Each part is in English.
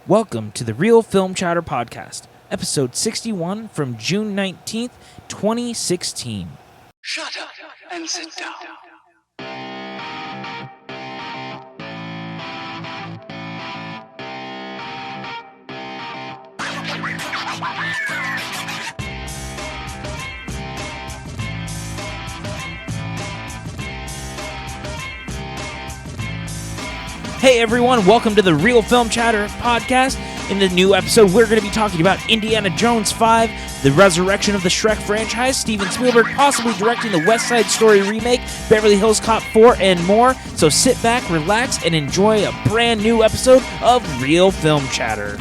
Welcome to the Real Film Chatter Podcast, episode 61 from June 19th, 2016. Shut up and sit down. Hey everyone, welcome to the Real Film Chatter Podcast. In the new episode, we're going to be talking about Indiana Jones 5, the resurrection of the Shrek franchise, Steven Spielberg possibly directing the West Side Story remake, Beverly Hills Cop 4, and more. So sit back, relax, and enjoy a brand new episode of Real Film Chatter.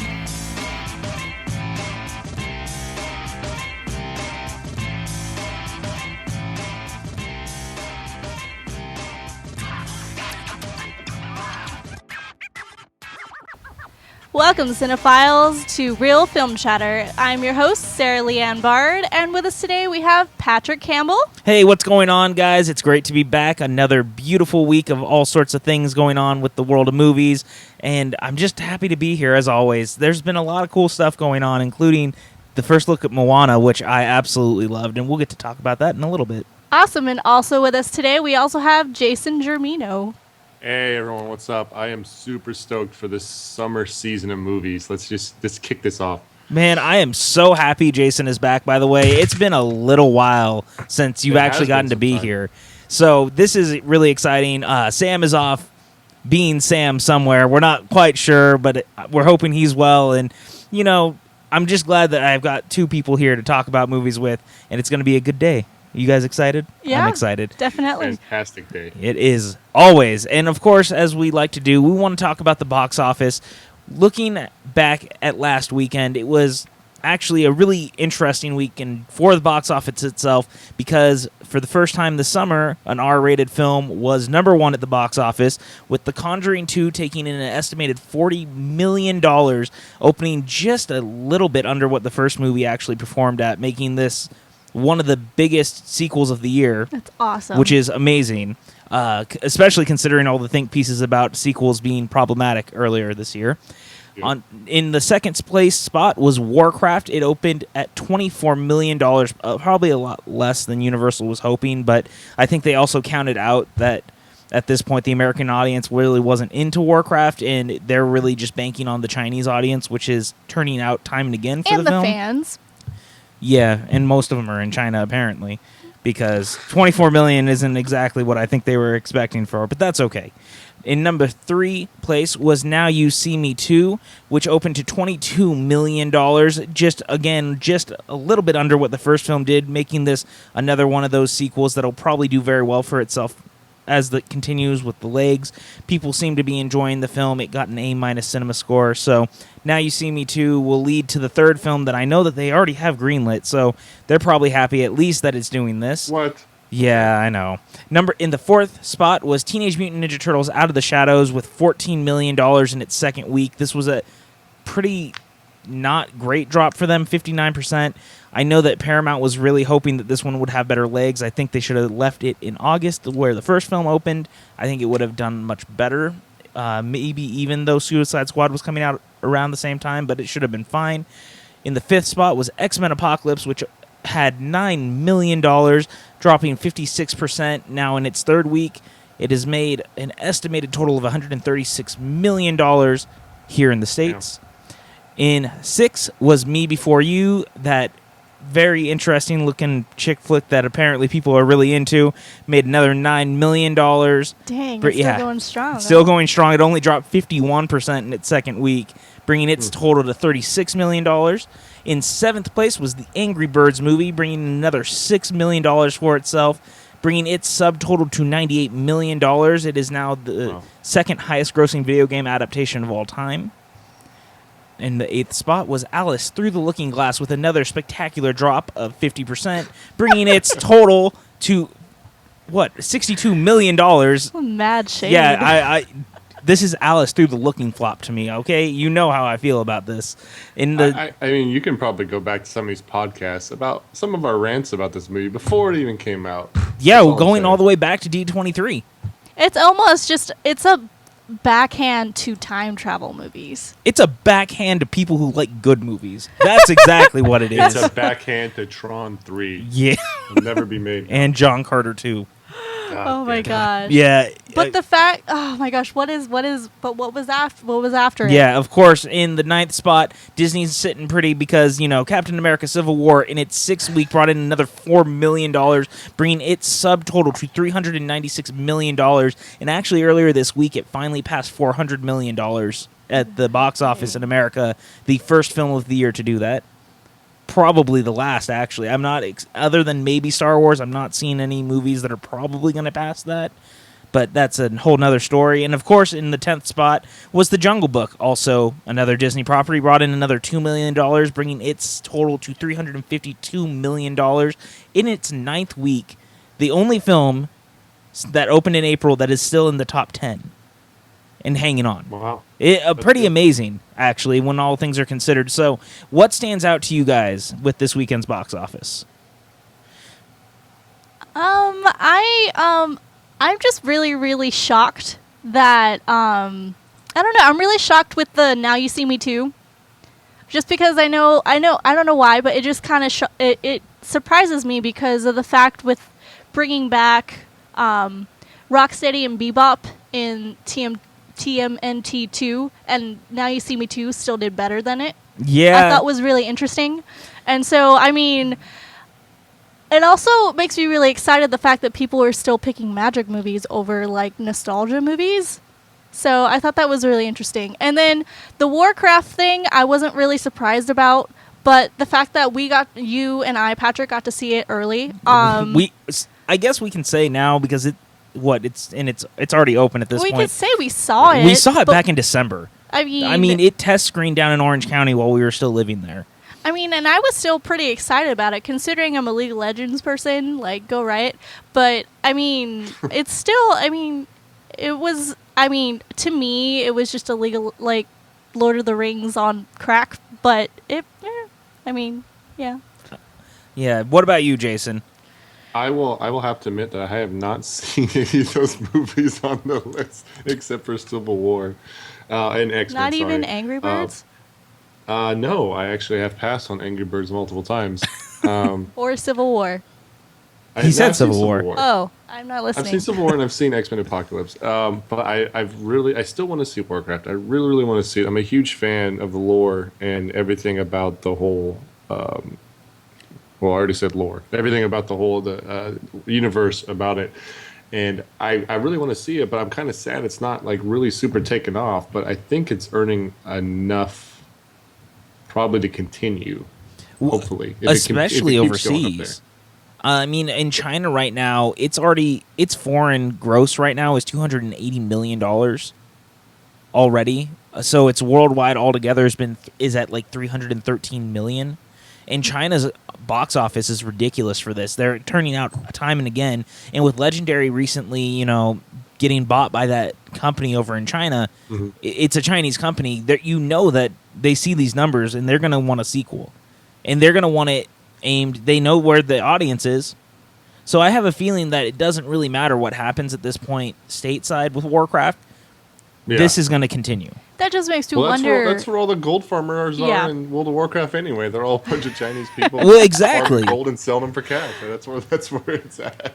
Welcome, cinephiles, to Real Film Chatter. I'm your host, Sarah Leanne Bard, and with us today we have Patrick Campbell. Hey, what's going on, guys? It's great to be back. Another beautiful week of all sorts of things going on with the world of movies, and I'm just happy to be here, as always. There's been a lot of cool stuff going on, including the first look at Moana, which I absolutely loved, and we'll get to talk about that in a little bit. Awesome, and also with us today we also have Jason Germino. Hey everyone, what's up? I am super stoked for this summer season of movies. Let's kick this off. Man, I am so happy Jason is back, by the way. It's been a little while since you've actually gotten to be here. So this is really exciting. Sam is off being Sam somewhere. We're not quite sure, but we're hoping he's well. And, you know, I'm just glad that I've got two people here to talk about movies with, and it's going to be a good day. You guys excited? Yeah, I'm excited. Definitely. Fantastic day. It is always. And of course, as we like to do, we want to talk about the box office. Looking back at last weekend, it was actually a really interesting weekend for the box office itself because for the first time this summer, an R-rated film was number one at the box office, with The Conjuring 2 taking in an estimated $40 million, opening just a little bit under what the first movie actually performed at, making this one of the biggest sequels of the year. That's awesome. Which is amazing, especially considering all the think pieces about sequels being problematic earlier this year. Yeah. In the second place spot was Warcraft. It opened at $24 million, probably a lot less than Universal was hoping, but I think they also counted out that at this point the American audience really wasn't into Warcraft, and they're really just banking on the Chinese audience, which is turning out time and again for and the film. Fans. Yeah, and most of them are in China, apparently, because 24 million isn't exactly what I think they were expecting for, but that's okay. In number 3 place was Now You See Me 2, which opened to $22 million, just a little bit under what the first film did, making this another one of those sequels that'll probably do very well for itself as it continues with the legs. People seem to be enjoying the film. It got an A- cinema score, so Now You See Me 2 will lead to the third film that I know that they already have greenlit, so they're probably happy at least that it's doing this. What? Yeah, I know. In the fourth spot was Teenage Mutant Ninja Turtles Out of the Shadows with $14 million in its second week. This was a pretty not great drop for them, 59%. I know that Paramount was really hoping that this one would have better legs. I think they should have left it in August where the first film opened. I think it would have done much better, maybe even though Suicide Squad was coming out around the same time, but it should have been fine. In the fifth spot was X-Men Apocalypse, which had $9 million, dropping 56%. Now in its third week, it has made an estimated total of $136 million here in the States. Yeah. In 6 was Me Before You, that very interesting looking chick flick that apparently people are really into. Made another $9 million. Dang, it's still going strong. Still going strong. It only dropped 51% in its second week, bringing its total to $36 million. In 7th place was the Angry Birds movie, bringing another $6 million for itself, bringing its subtotal to $98 million. It is now the second highest grossing video game adaptation of all time. In the 8th spot was Alice Through the Looking Glass with another spectacular drop of 50%, bringing its total to, $62 million. Mad shade. Yeah, this is Alice Through the Looking Flop to me, okay? You know how I feel about this. I mean, you can probably go back to some of these podcasts about some of our rants about this movie before it even came out. Yeah, we're going all the way back to D23. It's almost just, it's a backhand to time travel movies. It's a backhand to people who like good movies. That's exactly what it It's is. a backhand to Tron 3. Yeah, It'll never be made. and John Carter too. Oh my gosh. Yeah, But the fact, oh my gosh, what was after it? yeah. Of course, in the 9th spot, Disney's sitting pretty because Captain America: Civil War in its 6th week brought in another $4 million, bringing its subtotal to $396 million. And actually, earlier this week, it finally passed $400 million at the box office in America. The first film of the year to do that. Probably the last, actually. I'm not, other than maybe Star Wars, I'm not seeing any movies that are probably going to pass that. But that's a whole nother story. And of course, in the 10th spot was The Jungle Book, also another Disney property, brought in another $2 million, bringing its total to $352 million in its 9th week. The only film that opened in April that is still in the top 10 and hanging on. Wow. Pretty good. amazing, actually, when all things are considered. So, what stands out to you guys with this weekend's box office? I'm just really, really shocked that I don't know. I'm really shocked with the Now You See Me Too. Just because I don't know why, but it just kind of it surprises me because of the fact with bringing back Rocksteady and Bebop in TMNT 2, and Now You See Me 2 still did better than it. Yeah. I thought was really interesting. And so, I mean, it also makes me really excited the fact that people are still picking magic movies over, like, nostalgia movies. So I thought that was really interesting. And then the Warcraft thing, I wasn't really surprised about, but the fact that you and I, Patrick, got to see it early. I guess we can say now because it's already open at this we point. could say we saw it. We saw it back in December. I mean, it test screened down in Orange County while we were still living there. I mean, and I was still pretty excited about it, considering I'm a League of Legends person, like, go Riot. But, I mean, it's still, I mean, to me, it was just a like, Lord of the Rings on crack. But, yeah. Yeah, what about you, Jason? I will have to admit that I have not seen any of those movies on the list except for Civil War and X-Men. Not even Angry Birds? No, I actually have passed on Angry Birds multiple times. Or Civil War? He said Civil War. Oh, I'm not listening. I've seen Civil War and I've seen X-Men Apocalypse. But I still want to see Warcraft. I really, really want to see it. I'm a huge fan of the lore and everything about the whole... I already said lore. Everything about the whole universe about it. And I really want to see it, but I'm kind of sad it's not like really super taken off. But I think it's earning enough probably to continue, hopefully. Especially overseas. I mean, in China right now, its foreign gross right now is $280 million already. So its worldwide altogether is at like $313 million. And China's box office is ridiculous for this. They're turning out time and again. And with Legendary recently, getting bought by that company over in China, it's a Chinese company. That that they see these numbers and they're going to want a sequel. And they're going to want it aimed. They know where the audience is. So I have a feeling that it doesn't really matter what happens at this point stateside with Warcraft. Yeah. This is going to continue. That just makes me wonder. That's where all the gold farmers are in World of Warcraft anyway. They're all a bunch of Chinese people. Well, exactly. Farm gold and sell them for cash. That's where it's at.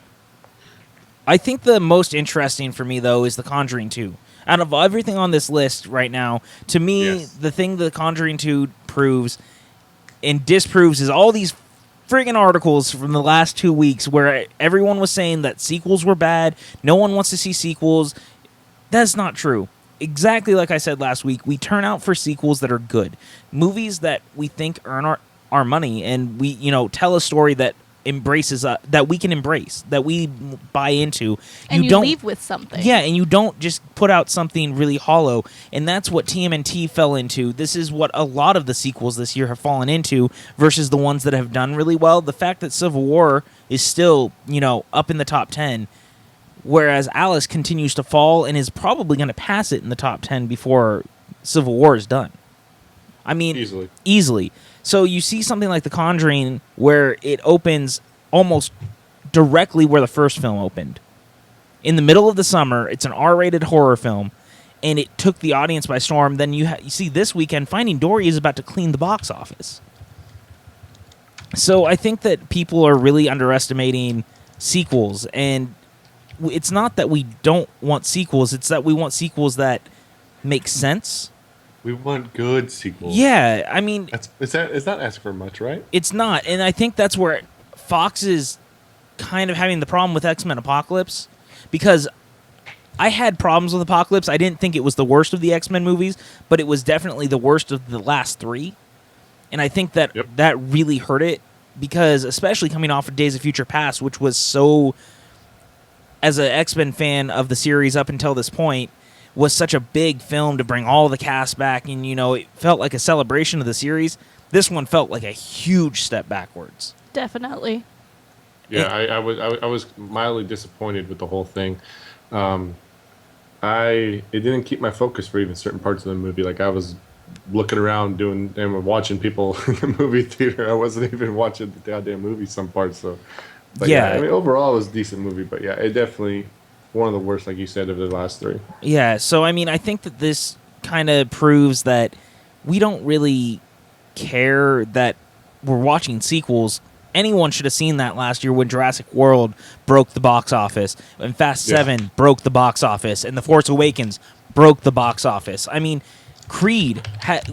I think the most interesting for me, though, is The Conjuring 2. Out of everything on this list right now, to me, the thing The Conjuring 2 proves and disproves is all these friggin' articles from the last 2 weeks where everyone was saying that sequels were bad. No one wants to see sequels. That's not true. Exactly like I said last week, we turn out for sequels that are good. Movies that we think earn our money and we, tell a story that embraces that we can embrace, that we buy into. And you don't leave with something. Yeah, and you don't just put out something really hollow. And that's what TMNT fell into. This is what a lot of the sequels this year have fallen into versus the ones that have done really well. The fact that Civil War is still, up in the top 10, whereas Alice continues to fall and is probably going to pass it in the top 10 before Civil War is done. I mean, easily. So you see something like The Conjuring where it opens almost directly where the first film opened. In the middle of the summer, it's an R-rated horror film, and it took the audience by storm. Then you see this weekend, Finding Dory is about to clean the box office. So I think that people are really underestimating sequels, and it's not that we don't want sequels, it's that we want sequels that make sense. We want good sequels. Yeah, I mean, It's not asking for much, right? it's not, and I think that's where Fox is kind of having the problem with X-Men Apocalypse, because I had problems with Apocalypse. I didn't think it was the worst of the X-Men movies, but it was definitely the worst of the last three. And I think that that really hurt it, because especially coming off of Days of Future Past, which was so, as an X-Men fan of the series up until this point, was such a big film to bring all the cast back, and, you know, it felt like a celebration of the series. This one felt like a huge step backwards. Definitely. Yeah, I was mildly disappointed with the whole thing. It didn't keep my focus for even certain parts of the movie. Like, I was looking around and watching people in the movie theater. I wasn't even watching the goddamn movie some parts. So, but Yeah. I mean, overall, it was a decent movie. But yeah, it definitely one of the worst, like you said, of the last three. Yeah, so I mean, I think that this kind of proves that we don't really care that we're watching sequels. Anyone should have seen that last year when Jurassic World broke the box office, and Fast 7 broke the box office, and The Force Awakens broke the box office. I mean, Creed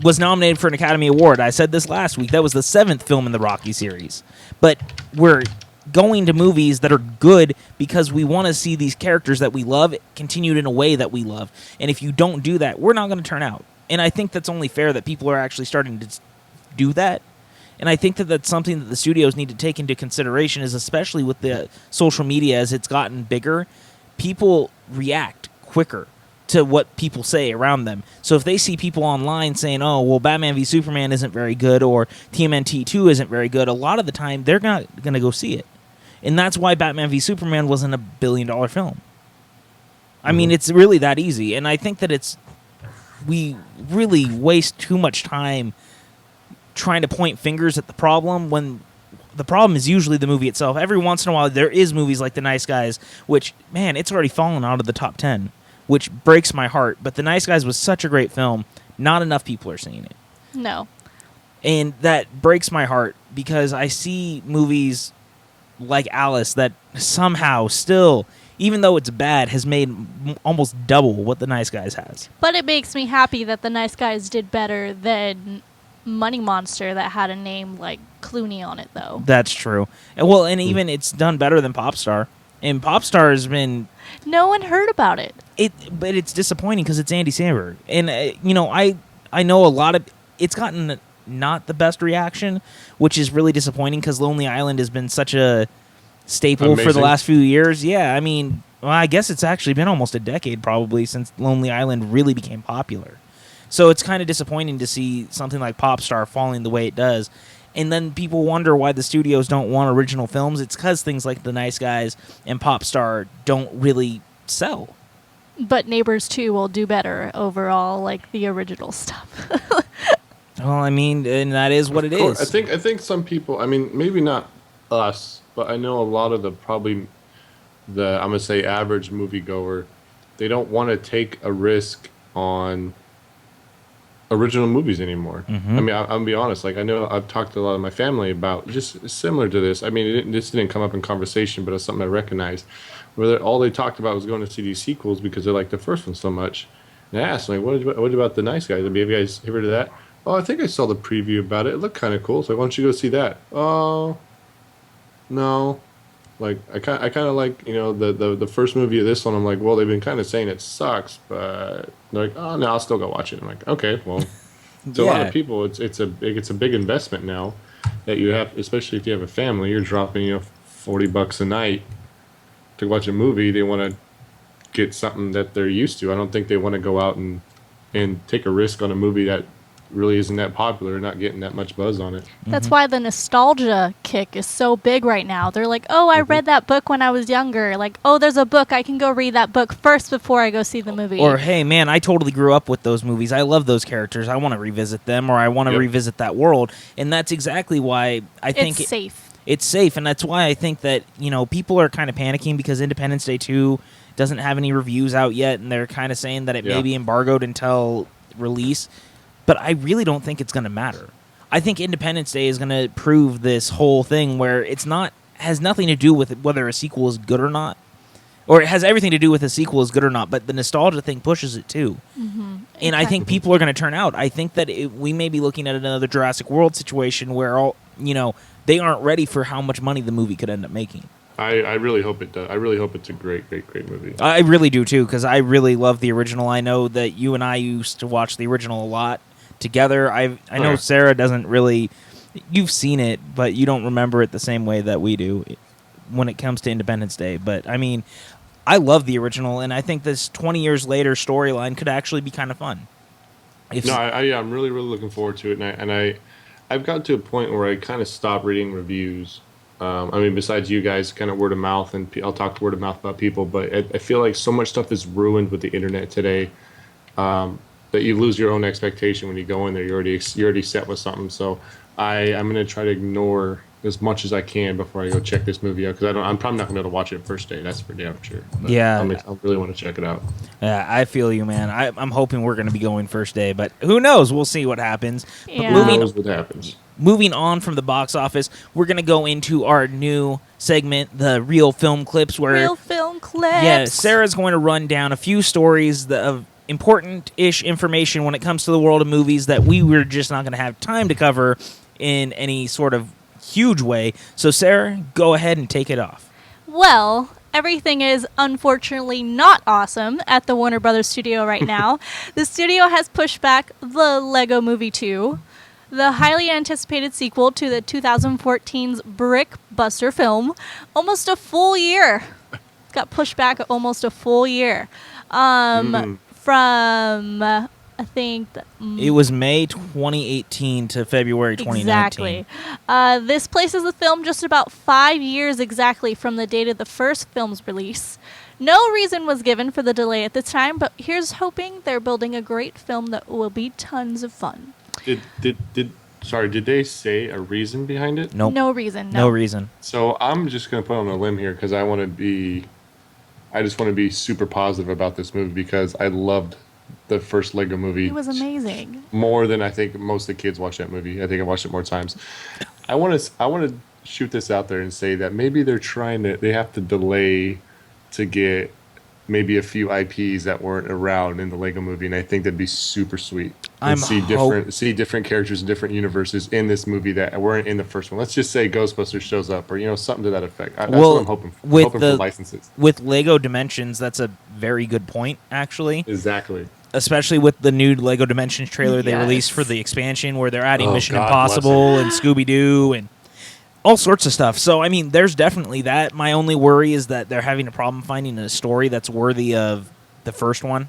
was nominated for an Academy Award. I said this last week. That was the 7th film in the Rocky series. But we're going to movies that are good because we want to see these characters that we love continued in a way that we love. And if you don't do that, we're not going to turn out. And I think that's only fair that people are actually starting to do that. And I think that that's something that the studios need to take into consideration, is especially with the social media as it's gotten bigger, people react quicker to what people say around them. So if they see people online saying, oh, well, Batman v Superman isn't very good, or TMNT 2 isn't very good, a lot of the time they're not going to go see it. And that's why Batman v Superman wasn't a billion-dollar film. I mean, it's really that easy. And I think that we really waste too much time trying to point fingers at the problem when the problem is usually the movie itself. Every once in a while, there is movies like The Nice Guys, which, man, it's already fallen out of the top 10, which breaks my heart. But The Nice Guys was such a great film. Not enough people are seeing it. No. And that breaks my heart, because I see movies like Alice that somehow still, even though it's bad, has made almost double what The Nice Guys has. But it makes me happy that The Nice Guys did better than Money Monster, that had a name like Clooney on it, though. That's true. And even it's done better than Popstar. And Popstar has been... No one heard about it. But it's disappointing because it's Andy Samberg. And, I know a lot of... It's gotten not the best reaction, which is really disappointing because Lonely Island has been such a staple for the last few years. Yeah, I mean, well, I guess it's actually been almost a decade probably since Lonely Island really became popular. So it's kind of disappointing to see something like Popstar falling the way it does. And then people wonder why the studios don't want original films. It's because things like The Nice Guys and Popstar don't really sell. But Neighbors 2 will do better overall, like the original stuff. Well, I mean, and that is what it is. I think some people, I mean, maybe not us, but I know a lot of I'm gonna say average moviegoer, they don't want to take a risk on original movies anymore. I mean, I'm gonna be honest. Like, I know I've talked to a lot of my family about just similar to this. I mean, this didn't come up in conversation, but it's something I recognized. Where all they talked about was going to see these sequels because they liked the first one so much. And I asked, like, what about The Nice Guys? Have you guys heard of that? Oh, I think I saw the preview about it. It looked kind of cool. So why don't you go see that? Oh, no. Like, I kind of like, the first movie of this one. I'm like, well, they've been kind of saying it sucks, but they're like, oh no, I'll still go watch it. I'm like, okay, well, to a lot of people, it's a big investment now that you have, especially if you have a family. You're dropping $40 a night to watch a movie. They want to get something that they're used to. I don't think they want to go out and take a risk on a movie that really isn't that popular, not getting that much buzz on it. That's why the nostalgia kick is so big right now. They're like, oh, I read that book when I was younger. Like, oh, there's a book. I can go read that book first before I go see the movie. Or, hey, man, I totally grew up with those movies. I love those characters. I want to revisit them, or I want to revisit that world. And that's exactly why I think it's safe. It's safe, and that's why I think that, people are kind of panicking because Independence Day 2 doesn't have any reviews out yet, and they're kind of saying that it may be embargoed until release. But I really don't think it's going to matter. I think Independence Day is going to prove this whole thing where has nothing to do with whether a sequel is good or not. Or it has everything to do with a sequel is good or not, but the nostalgia thing pushes it too. Mm-hmm. And I think people are going to turn out. I think that we may be looking at another Jurassic World situation where they aren't ready for how much money the movie could end up making. I really hope it does. I really hope it's a great, great, great movie. I really do too, because I really love the original. I know that you and I used to watch the original a lot together. I know Sarah doesn't really. You've seen it, but you don't remember it the same way that we do when it comes to Independence Day. But I mean, I love the original, and I think this 20 years later storyline could actually be kind of fun. I'm really, really looking forward to it, I've gotten to a point where I kind of stopped reading reviews. Besides you guys, kind of word of mouth, and I'll talk word of mouth about people, but I feel like so much stuff is ruined with the internet today that you lose your own expectation when you go in there. You're already set with something. So I'm going to try to ignore as much as I can before I go check this movie out, because I'm probably not going to be able to watch it first day. That's for damn sure. But yeah, I really want to check it out. Yeah, I feel you, man. I'm hoping we're going to be going first day, but who knows? We'll see what happens. Yeah. But Who knows what happens? Moving on from the box office, we're going to go into our new segment, the Real Film Clips. Real Film Clips. Yeah, Sarah's going to run down a few stories of important-ish information when it comes to the world of movies that we were just not going to have time to cover in any sort of huge way. So, Sarah, go ahead and take it off. Well, everything is unfortunately not awesome at the Warner Brothers studio right now. The studio has pushed back the Lego Movie 2, the highly anticipated sequel to the 2014's Brickbuster film, almost a full year. Got pushed back almost a full year. From I think it was May 2018 to February 2019. Exactly. This places the film just about 5 years exactly from the date of the first film's release. No reason was given for the delay at the time, but here's hoping they're building a great film that will be tons of fun. Did they say a reason behind it? Nope. No reason. No reason. So I'm just going to put on a limb here because I just want to be super positive about this movie because I loved the first Lego movie. It was amazing. More than I think most of the kids watch that movie. I think I watched it more times. I want to shoot this out there and say that maybe they have to delay to get maybe a few IPs that weren't around in the Lego movie, and I think that'd be super sweet. See different characters in different universes in this movie that weren't in the first one. Let's just say Ghostbusters shows up, or something to that effect. That's what I'm hoping for. I'm hoping for licenses. With Lego Dimensions, that's a very good point, actually. Exactly. Especially with the new Lego Dimensions trailer they released for the expansion, where they're adding Mission Impossible and Scooby-Doo and all sorts of stuff. So, I mean, there's definitely that. My only worry is that they're having a problem finding a story that's worthy of the first one.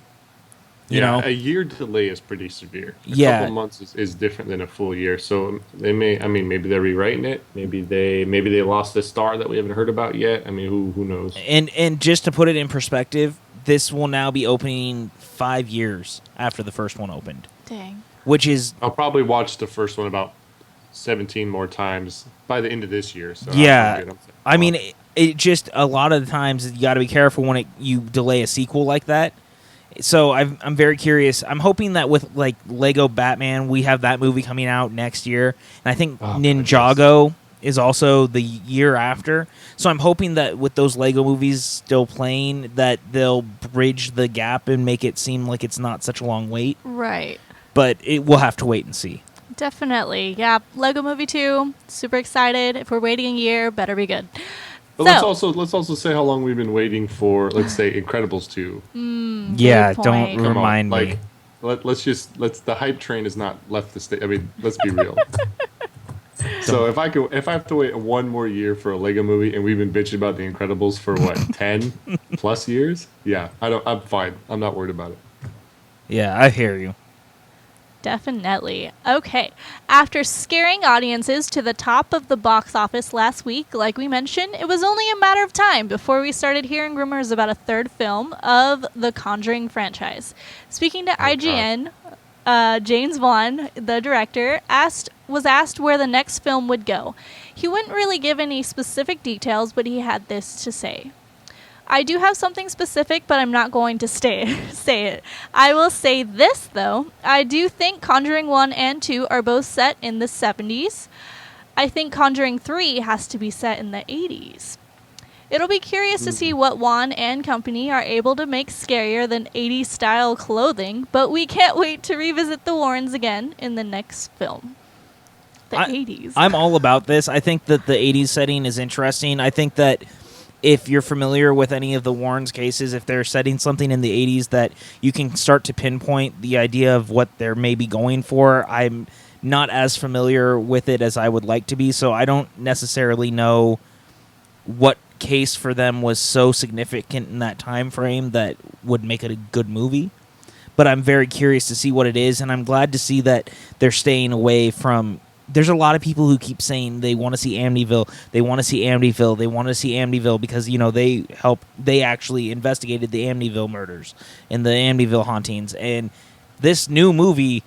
You know? A year delay is pretty severe. A couple months is different than a full year. So they maybe they're rewriting it. Maybe they lost a star that we haven't heard about yet. I mean, who knows? And just to put it in perspective, this will now be opening 5 years after the first one opened. Dang. Which is... I'll probably watch the first one about 17 more times by the end of this year. So yeah. I mean, it just, a lot of the times, you got to be careful when you delay a sequel like that. So I'm very curious. I'm hoping that with like Lego Batman, we have that movie coming out next year. And I think Ninjago is also the year after. So I'm hoping that with those Lego movies still playing, that they'll bridge the gap and make it seem like it's not such a long wait. Right. But we'll have to wait and see. Definitely. Yeah. Lego Movie 2, super excited. If we're waiting a year, better be good. But let's also say how long we've been waiting for, let's say, Incredibles 2. Yeah, don't remind me. Let's the hype train has not left the state. I mean, let's be real. So if I have to wait one more year for a Lego movie, and we've been bitching about the Incredibles for 10 plus years, yeah, I'm fine. I'm not worried about it. Yeah, I hear you. Definitely. Okay. After scaring audiences to the top of the box office last week, like we mentioned, it was only a matter of time before we started hearing rumors about a third film of the Conjuring franchise. Speaking to IGN, James Wan, the director, was asked where the next film would go. He wouldn't really give any specific details, but he had this to say. I do have something specific, but I'm not going to say it. I will say this, though. I do think Conjuring 1 and 2 are both set in the 70s. I think Conjuring 3 has to be set in the 80s. It'll be curious to see what Wan and company are able to make scarier than 80s style clothing, but we can't wait to revisit the Warrens again in the next film. The 80s. I'm all about this. I think that the 80s setting is interesting. I think that if you're familiar with any of the Warrens cases, if they're setting something in the 80s, that you can start to pinpoint the idea of what they're maybe going for. I'm not as familiar with it as I would like to be, so I don't necessarily know what case for them was so significant in that time frame that would make it a good movie. But I'm very curious to see what it is, and I'm glad to see that they're staying away from... There's a lot of people who keep saying they want to see Amityville, they want to see Amityville, they want to see Amityville because, you know, they actually investigated the Amityville murders and the Amityville hauntings, and this new movie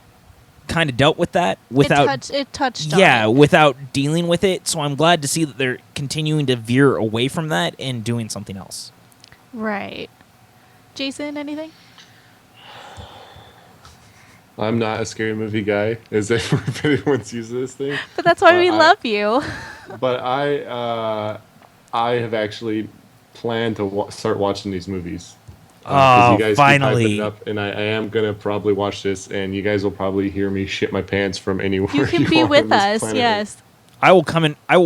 kind of dealt with that without it touched yeah on it. without dealing with it. So I'm glad to see that they're continuing to veer away from that and doing something else. Right. Jason, anything? I'm not a scary movie guy, as if anyone's used this thing. But that's why we love you. But I have actually planned to start watching these movies. 'Cause you guys keep finally. hyping it up, and I am gonna probably watch this, and you guys will probably hear me shit my pants from anywhere. You can be are with on this us, planet. yes. I will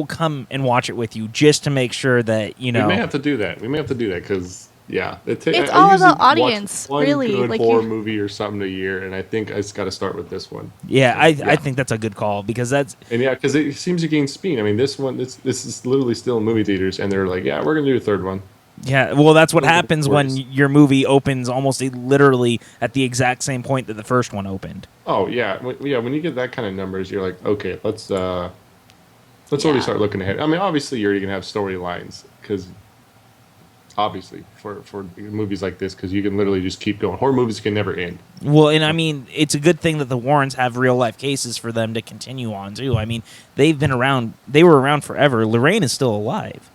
come and watch it with you just to make sure that, you know. We may have to do that. because It's I all usually about audience, watch one really. good Like horror you- movie or something a year, and I think I just got to start with this one. Yeah, I think that's a good call because that's... And because it seems to gain speed. I mean, this is literally still in movie theaters, and they're like, yeah, we're gonna do a third one. Yeah, well, that's what happens when Worse. your movie opens almost literally at the exact same point that the first one opened. Oh yeah, when you get that kind of numbers, you're like, okay, let's already start looking ahead. I mean, obviously, you're already gonna have storylines because obviously for movies like this, because you can literally just keep going. Horror movies can never end. Well, and I mean, it's a good thing that the Warrens have real life cases for them to continue on too. I mean, they've been around; they were around forever. Lorraine is still alive.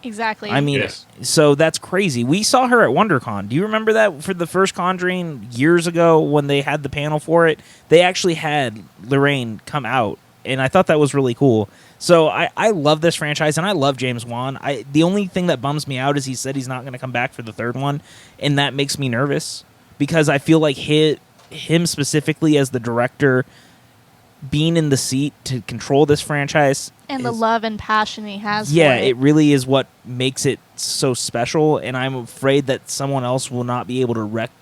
Exactly. I mean, Yes. so that's crazy. We saw her at WonderCon. Do you remember that for the first Conjuring years ago when they had the panel for it? They actually had Lorraine come out, and I thought that was really cool. So I love this franchise, and I love James Wan. The only thing that bums me out is he said he's not going to come back for the third one, and that makes me nervous because I feel like him specifically as the director being in the seat to control this franchise and the love and passion he has yeah, for it. it really is what makes it so special, and I'm afraid that someone else will not be able to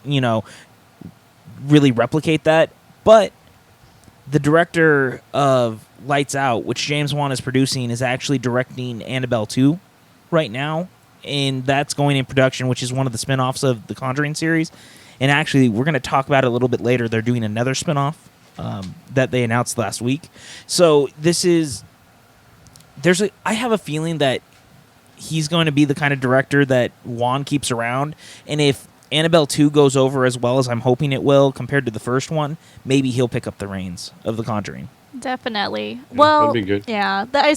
really replicate that. But the director of Lights Out, which James Wan is producing, is actually directing Annabelle 2 right now, and that's going in production, which is one of the spin-offs of the Conjuring series. And actually, we're going to talk about it a little bit later. They're doing another spin-off that they announced last week. So this is... I have a feeling that he's going to be the kind of director that Wan keeps around, and if Annabelle 2 goes over as well as I'm hoping it will compared to the first one, maybe he'll pick up the reins of The Conjuring. Definitely. Yeah, Well, that'd be good. yeah. I'm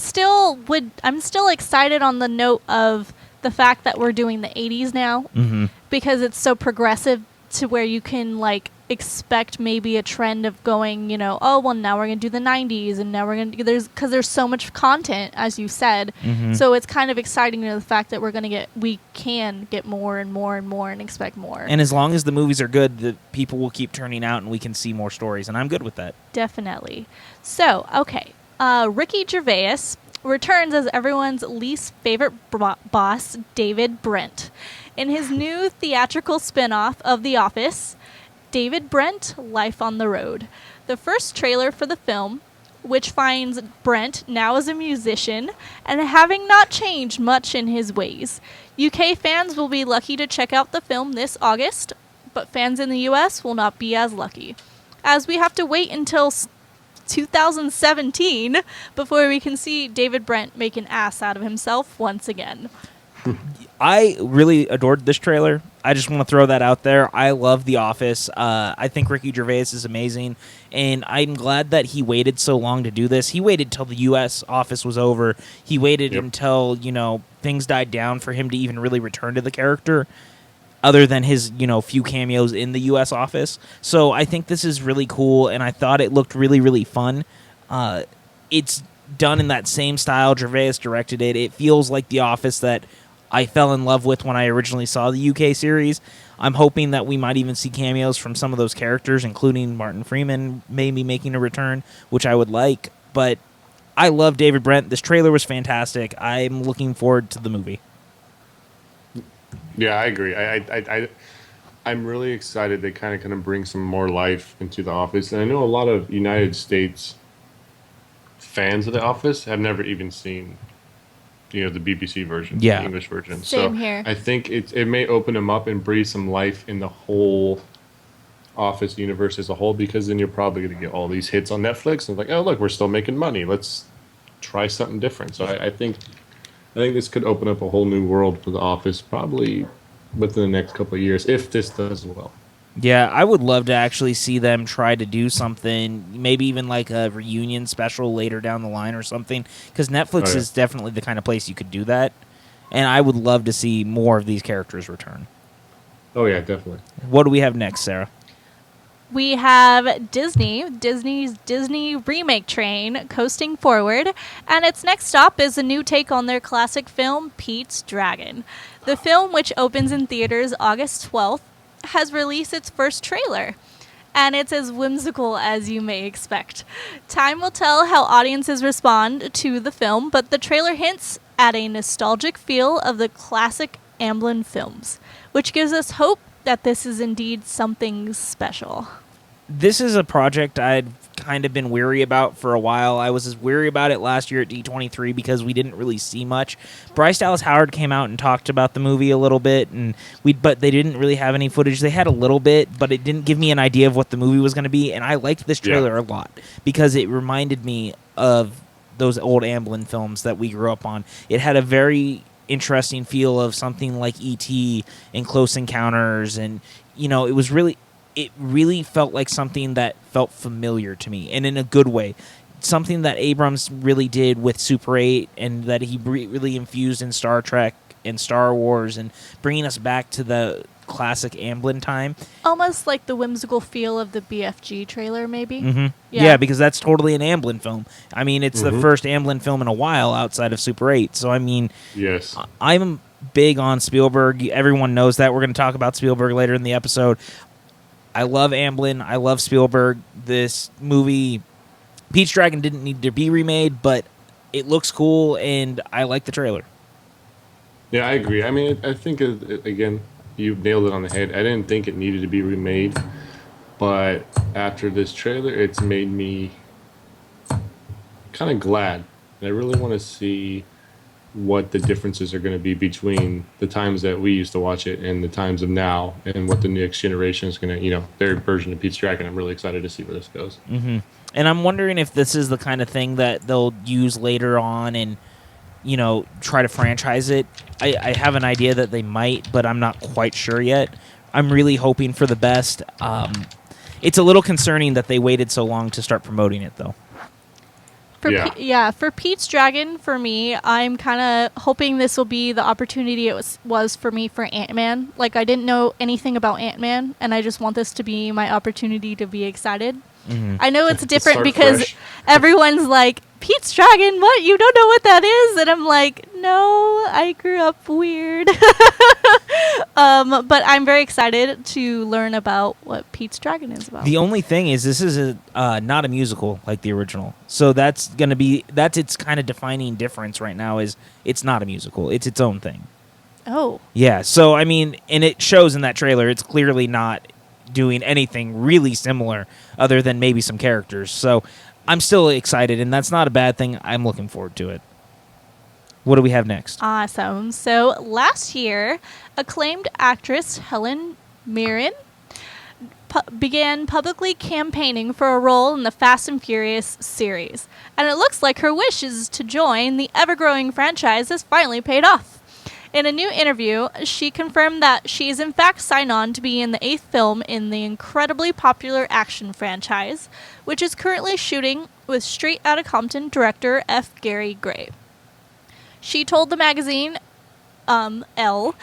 still excited on the note of the fact that we're doing the 80s now Mm-hmm. because it's so progressive to where you can expect maybe a trend of going, oh well, now we're gonna do the 90s, and now we're gonna because there's so much content, as you said. Mm-hmm. So it's kind of exciting to the fact that we can get more and more and more and expect more. And as long as the movies are good, the people will keep turning out and we can see more stories, and I'm good with that. Definitely. So, okay. Ricky Gervais returns as everyone's least favorite boss, David Brent. In his new theatrical spin-off of The Office, David Brent, Life on the Road. The first trailer for the film, which finds Brent now as a musician and having not changed much in his ways. UK fans will be lucky to check out the film this August, but fans in the US will not be as lucky, as we have to wait until 2017 before we can see David Brent make an ass out of himself once again. I really adored this trailer. I just want to throw that out there. I love The Office. I think Ricky Gervais is amazing, and I'm glad that he waited so long to do this. He waited till the U.S. Office was over. He waited until, things died down for him to even really return to the character, other than his, few cameos in the U.S. Office. So I think this is really cool, and I thought it looked really, really fun. It's done in that same style. Gervais directed it. It feels like The Office that I fell in love with when I originally saw the UK series. I'm hoping that we might even see cameos from some of those characters, including Martin Freeman maybe making a return, which I would like. But I love David Brent. This trailer was fantastic. I'm looking forward to the movie. Yeah, I agree. I'm really excited they kind of bring some more life into The Office. And I know a lot of United States fans of The Office have never even seen the BBC version, the English version. Same here. I think it may open them up and breathe some life in the whole Office universe as a whole, because then you're probably going to get all these hits on Netflix and like, oh look, we're still making money. Let's try something different. So I think this could open up a whole new world for The Office, probably within the next couple of years, if this does well. Yeah, I would love to actually see them try to do something, maybe even like a reunion special later down the line or something, because Netflix is definitely the kind of place you could do that, and I would love to see more of these characters return. Oh, yeah, definitely. What do we have next, Sarah? We have Disney's Disney remake train coasting forward, and its next stop is a new take on their classic film, Pete's Dragon. The film, which opens in theaters August 12th, has released its first trailer, and it's as whimsical as you may expect. Time will tell how audiences respond to the film, but the trailer hints at a nostalgic feel of the classic Amblin films, which gives us hope that this is indeed something special. This is a project I'd kind of been weary about for a while. I was as weary about it last year at D23 because we didn't really see much. Bryce Dallas Howard came out and talked about the movie a little bit, but they didn't really have any footage. They had a little bit, but it didn't give me an idea of what the movie was going to be, and I liked this trailer a lot because it reminded me of those old Amblin films that we grew up on. It had a very interesting feel of something like E.T. and Close Encounters, and it really felt like something that felt familiar to me, and in a good way. Something that Abrams really did with Super 8, and that he really infused in Star Trek and Star Wars, and bringing us back to the classic Amblin time. Almost like the whimsical feel of the BFG trailer, maybe? Mm-hmm. Yeah, because that's totally an Amblin film. I mean, it's the first Amblin film in a while outside of Super 8. So, I mean, yes, I'm big on Spielberg. Everyone knows that. We're going to talk about Spielberg later in the episode. I love Amblin. I love Spielberg. This movie, Pete's Dragon, didn't need to be remade, but it looks cool, and I like the trailer. Yeah, I agree. I mean, I think, again, you nailed it on the head. I didn't think it needed to be remade, but after this trailer, it's made me kind of glad. And I really want to see what the differences are going to be between the times that we used to watch it and the times of now, and what the next generation is going to, their version of Pete's Dragon. I'm really excited to see where this goes. Mm-hmm. And I'm wondering if this is the kind of thing that they'll use later on and, try to franchise it. I have an idea that they might, but I'm not quite sure yet. I'm really hoping for the best. It's a little concerning that they waited so long to start promoting it, though. For Pete's Dragon, for me, I'm kind of hoping this will be the opportunity it was for me for Ant-Man. Like, I didn't know anything about Ant-Man, and I just want this to be my opportunity to be excited. Mm-hmm. I know it's different because everyone's like, Pete's Dragon, what? You don't know what that is? And I'm like, no, I grew up weird. But I'm very excited to learn about what Pete's Dragon is about. The only thing is, this is not a musical like the original. So that's its kind of defining difference right now, is it's not a musical. It's its own thing. Oh. Yeah, so, I mean, and it shows in that trailer, it's clearly not doing anything really similar other than maybe some characters. So I'm still excited, and that's not a bad thing. I'm looking forward to it. What do we have next? Awesome. So last year, acclaimed actress Helen Mirren began publicly campaigning for a role in the Fast and Furious series. And it looks like her wishes to join the ever-growing franchise has finally paid off. In a new interview, she confirmed that she is in fact signed on to be in the 8th film in the incredibly popular action franchise, which is currently shooting with Straight Outta Compton director F. Gary Gray. She told the magazine, Elle,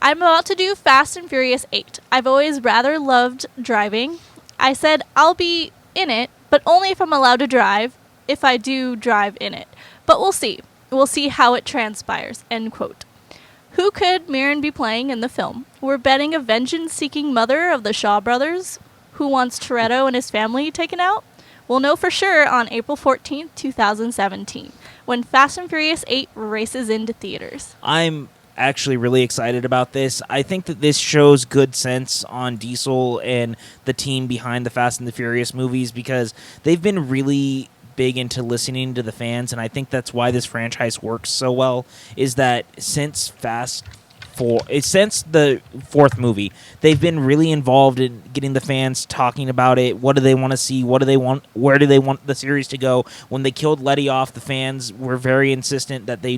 I'm about to do Fast and Furious 8. I've always rather loved driving. I said I'll be in it, but only if I'm allowed to drive, if I do drive in it. But we'll see. We'll see how it transpires, end quote. Who could Mirren be playing in the film? We're betting a vengeance-seeking mother of the Shaw brothers who wants Toretto and his family taken out? We'll know for sure on April 14th, 2017, when Fast and Furious 8 races into theaters. I'm actually really excited about this. I think that this shows good sense on Diesel and the team behind the Fast and the Furious movies, because they've been really big into listening to the fans, and I think that's why this franchise works so well, is that since the 4th movie, they've been really involved in getting the fans talking about it. What do they want to see? What do they want? Where do they want the series to go? When they killed Letty off, the fans were very insistent that they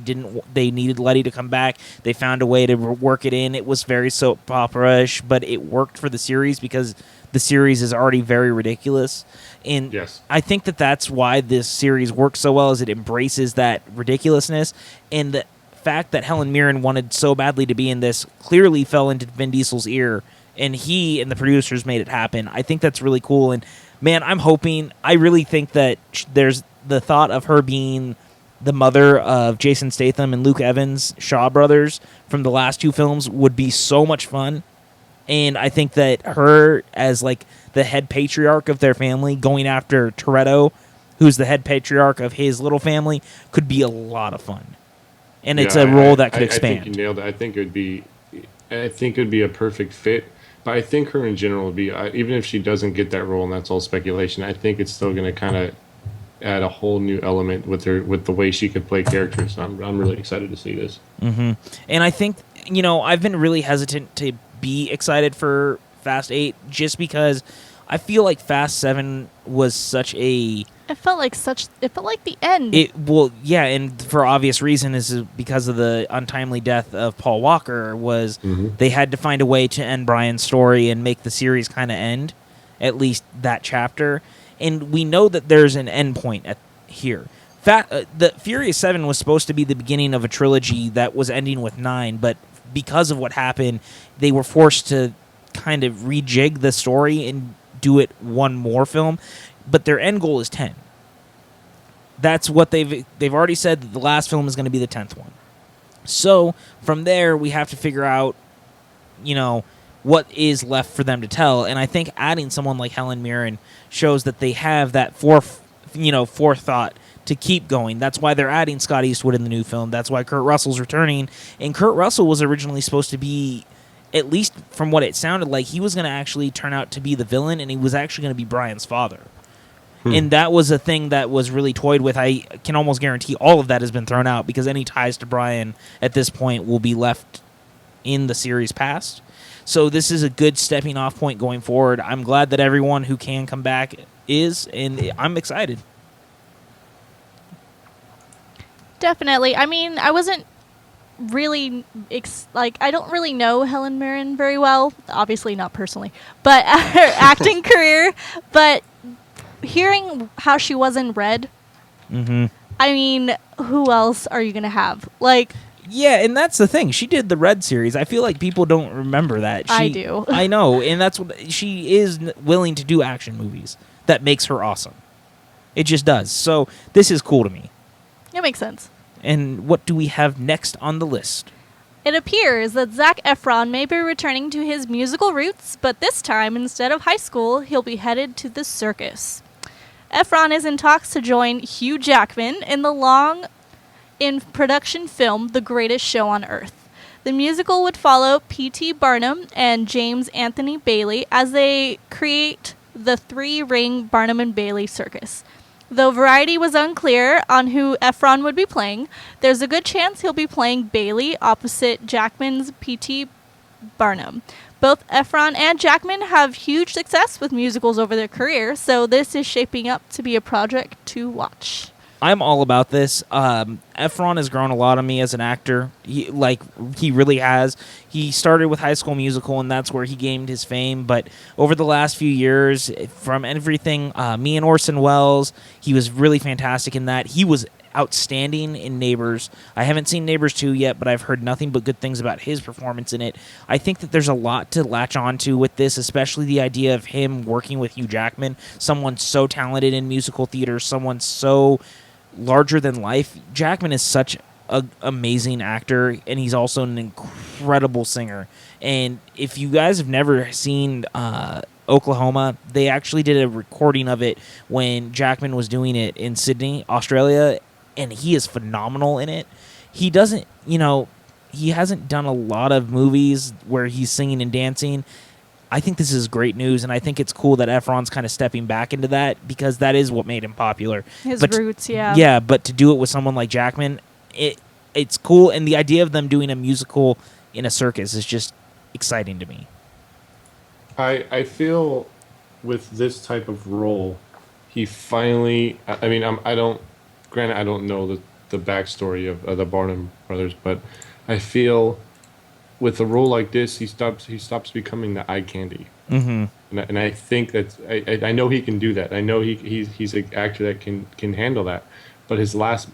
needed Letty to come back. They found a way to work it in. It was very soap opera-ish, but it worked for the series because the series is already very ridiculous. And yes. I think that that's why this series works so well, is it embraces that ridiculousness. And the fact that Helen Mirren wanted so badly to be in this clearly fell into Vin Diesel's ear, and he and the producers made it happen. I think that's really cool. And man, I really think that there's the thought of her being the mother of Jason Statham and Luke Evans, Shaw brothers, from the last 2 films would be so much fun. And I think that her as like the head patriarch of their family going after Toretto, who's the head patriarch of his little family, could be a lot of fun. And it's a role that could expand. I think you nailed it. I think it would be a perfect fit. But I think her in general would be, even if she doesn't get that role, and that's all speculation, I think it's still going to kind of add a whole new element with the way she could play characters. So I'm really excited to see this. Mm-hmm. And I think, I've been really hesitant to be excited for Fast 8 just because I feel like Fast 7 was such a... It felt like the end. And for obvious reason is because of the untimely death of Paul Walker, they had to find a way to end Brian's story and make the series kind of end, at least that chapter. And we know that there's an end point here. The Furious 7 was supposed to be the beginning of a trilogy that was ending with 9, but because of what happened, they were forced to kind of rejig the story and do it one more film. But their end goal is 10. That's what they've already said, that the last film is going to be the 10th one. So from there, we have to figure out, what is left for them to tell. And I think adding someone like Helen Mirren shows that they have that forethought to keep going. That's why they're adding Scott Eastwood in the new film. That's why Kurt Russell's returning. And Kurt Russell was originally supposed to be, at least from what it sounded like, he was going to actually turn out to be the villain, and he was actually going to be Brian's father. And that was a thing that was really toyed with. I can almost guarantee all of that has been thrown out because any ties to Brian at this point will be left in the series past. So this is a good stepping off point going forward. I'm glad that everyone who can come back is, and I'm excited. Definitely. I mean, I wasn't really I don't really know Helen Mirren very well, obviously not personally, but her acting career. But hearing how she was in Red, I mean, who else are you gonna have? Yeah, and that's the thing. She did the Red series. I feel like people don't remember that. I do. I know, and that's what she is willing to do action movies. That makes her awesome. It just does. So this is cool to me. It makes sense. And what do we have next on the list? It appears that Zac Efron may be returning to his musical roots, but this time, instead of high school, he'll be headed to the circus. Efron is in talks to join Hugh Jackman in the long-in-production film The Greatest Show on Earth. The musical would follow P.T. Barnum and James Anthony Bailey as they create the three-ring Barnum and Bailey circus. Though Variety was unclear on who Efron would be playing, there's a good chance he'll be playing Bailey opposite Jackman's P.T. Barnum. Both Efron and Jackman have huge success with musicals over their career, so this is shaping up to be a project to watch. I'm all about this. Efron has grown a lot on me as an actor. He really has. He started with High School Musical, and that's where he gained his fame. But over the last few years, from everything, me and Orson Welles, he was really fantastic in that. He was outstanding in Neighbors. I haven't seen Neighbors 2 yet, but I've heard nothing but good things about his performance in it. I think that there's a lot to latch onto with this, especially the idea of him working with Hugh Jackman, someone so talented in musical theater, someone so larger than life. Jackman is such an amazing actor, and he's also an incredible singer. And if you guys have never seen Oklahoma, they actually did a recording of it when Jackman was doing it in Sydney, Australia, and he is phenomenal in it. He doesn't, he hasn't done a lot of movies where he's singing and dancing. I think this is great news, and I think it's cool that Efron's kind of stepping back into that, because that is what made him popular. His roots, yeah. Yeah, but to do it with someone like Jackman, it's cool, and the idea of them doing a musical in a circus is just exciting to me. I feel with this type of role, he finally. I mean, I don't. Granted, I don't know the backstory of the Barnum brothers, but I feel with a role like this, he stops becoming the eye candy. Mm-hmm. And I think that I know he can do that. I know he's an actor that can handle that. But his last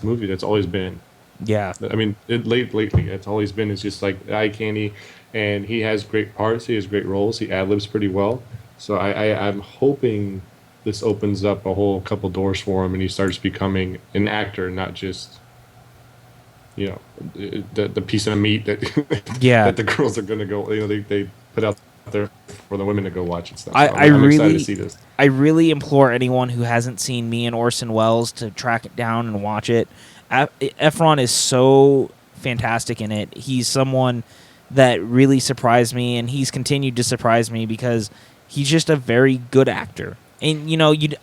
movie, that's all he's been. Yeah. I mean, lately, that's all he's been is just like eye candy. And he has great parts. He has great roles. He ad-libs pretty well. So I'm hoping this opens up a whole couple doors for him, and he starts becoming an actor, not just the piece of meat that that the girls are going to go. They put out there for the women to go watch and stuff. I'm excited to see this. I really implore anyone who hasn't seen Me and Orson Welles to track it down and watch it. Efron is so fantastic in it. He's someone that really surprised me, and he's continued to surprise me because he's just a very good actor. And,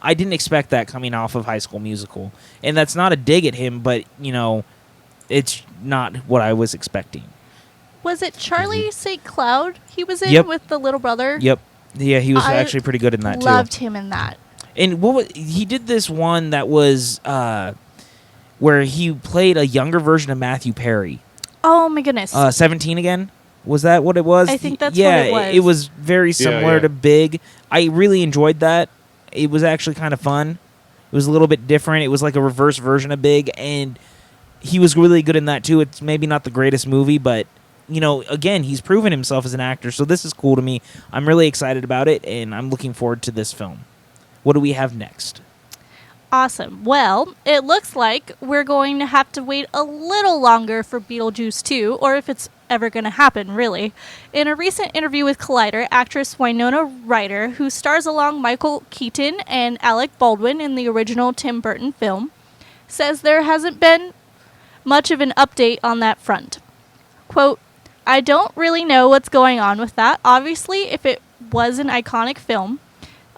I didn't expect that coming off of High School Musical. And that's not a dig at him, but, it's not what I was expecting. Was it Charlie St. Cloud he was in with the little brother? Yep. Yeah, he was actually pretty good in that, too. Loved him in that. And he did this one that was where he played a younger version of Matthew Perry. Oh, my goodness. 17 again? Was that what it was? I think that's what it was. It was very similar to Big. I really enjoyed that. It was actually kind of fun. It was a little bit different. It was like a reverse version of Big, and he was really good in that too. It's maybe not the greatest movie, but again, he's proven himself as an actor, so this is cool to me. I'm really excited about it, and I'm looking forward to this film. What do we have next? Awesome. Well, it looks like we're going to have to wait a little longer for Beetlejuice 2, or if it's ever going to happen, really. In a recent interview with Collider, actress Winona Ryder, who stars along Michael Keaton and Alec Baldwin in the original Tim Burton film, says there hasn't been much of an update on that front. Quote, "I don't really know what's going on with that. Obviously, if it was an iconic film,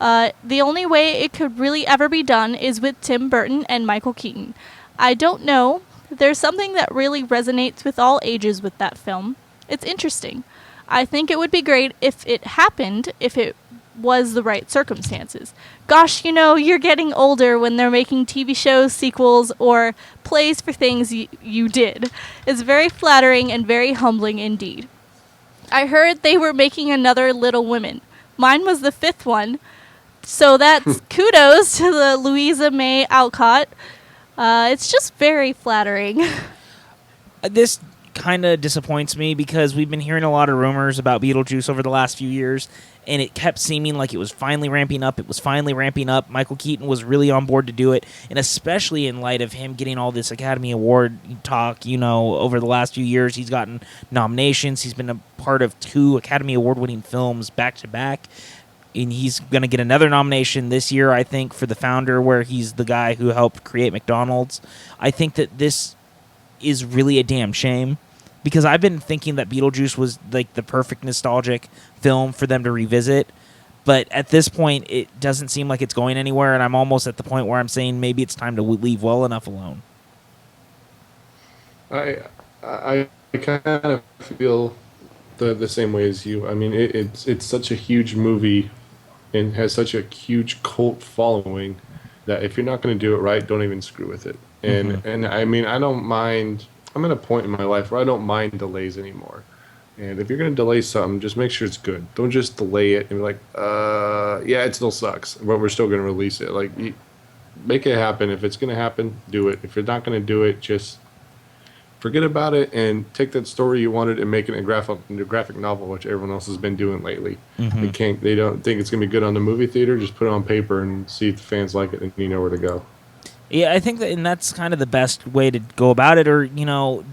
the only way it could really ever be done is with Tim Burton and Michael Keaton. I don't know. There's something that really resonates with all ages with that film. It's interesting. I think it would be great if it happened, if it was the right circumstances. Gosh, you're getting older when they're making TV shows, sequels, or plays for things you did. It's very flattering and very humbling indeed. I heard they were making another Little Women. Mine was the 5th one. So that's kudos to the Louisa May Alcott. It's just very flattering." This kind of disappoints me because we've been hearing a lot of rumors about Beetlejuice over the last few years, and it kept seeming like it was finally ramping up. It was finally ramping up. Michael Keaton was really on board to do it, and especially in light of him getting all this Academy Award talk, over the last few years. He's gotten nominations. He's been a part of 2 Academy Award-winning films back-to-back. And he's going to get another nomination this year, I think, for The Founder, where he's the guy who helped create McDonald's. I think that this is really a damn shame, because I've been thinking that Beetlejuice was like the perfect nostalgic film for them to revisit. But at this point, it doesn't seem like it's going anywhere, and I'm almost at the point where I'm saying maybe it's time to leave well enough alone. I kind of feel the same way as you. I mean, it's such a huge movie and has such a huge cult following that if you're not going to do it right, don't even screw with it. And I mean, I don't mind. I'm at a point in my life where I don't mind delays anymore. And if you're going to delay something, just make sure it's good. Don't just delay it and be like, yeah, it still sucks, but we're still going to release it. Like, make it happen. If it's going to happen, do it. If you're not going to do it, just forget about it and take that story you wanted and make it a graphic novel, which everyone else has been doing lately. They don't think it's going to be good on the movie theater. Just put it on paper and see if the fans like it, and you know where to go. Yeah, I think and that's kind of the best way to go about it, or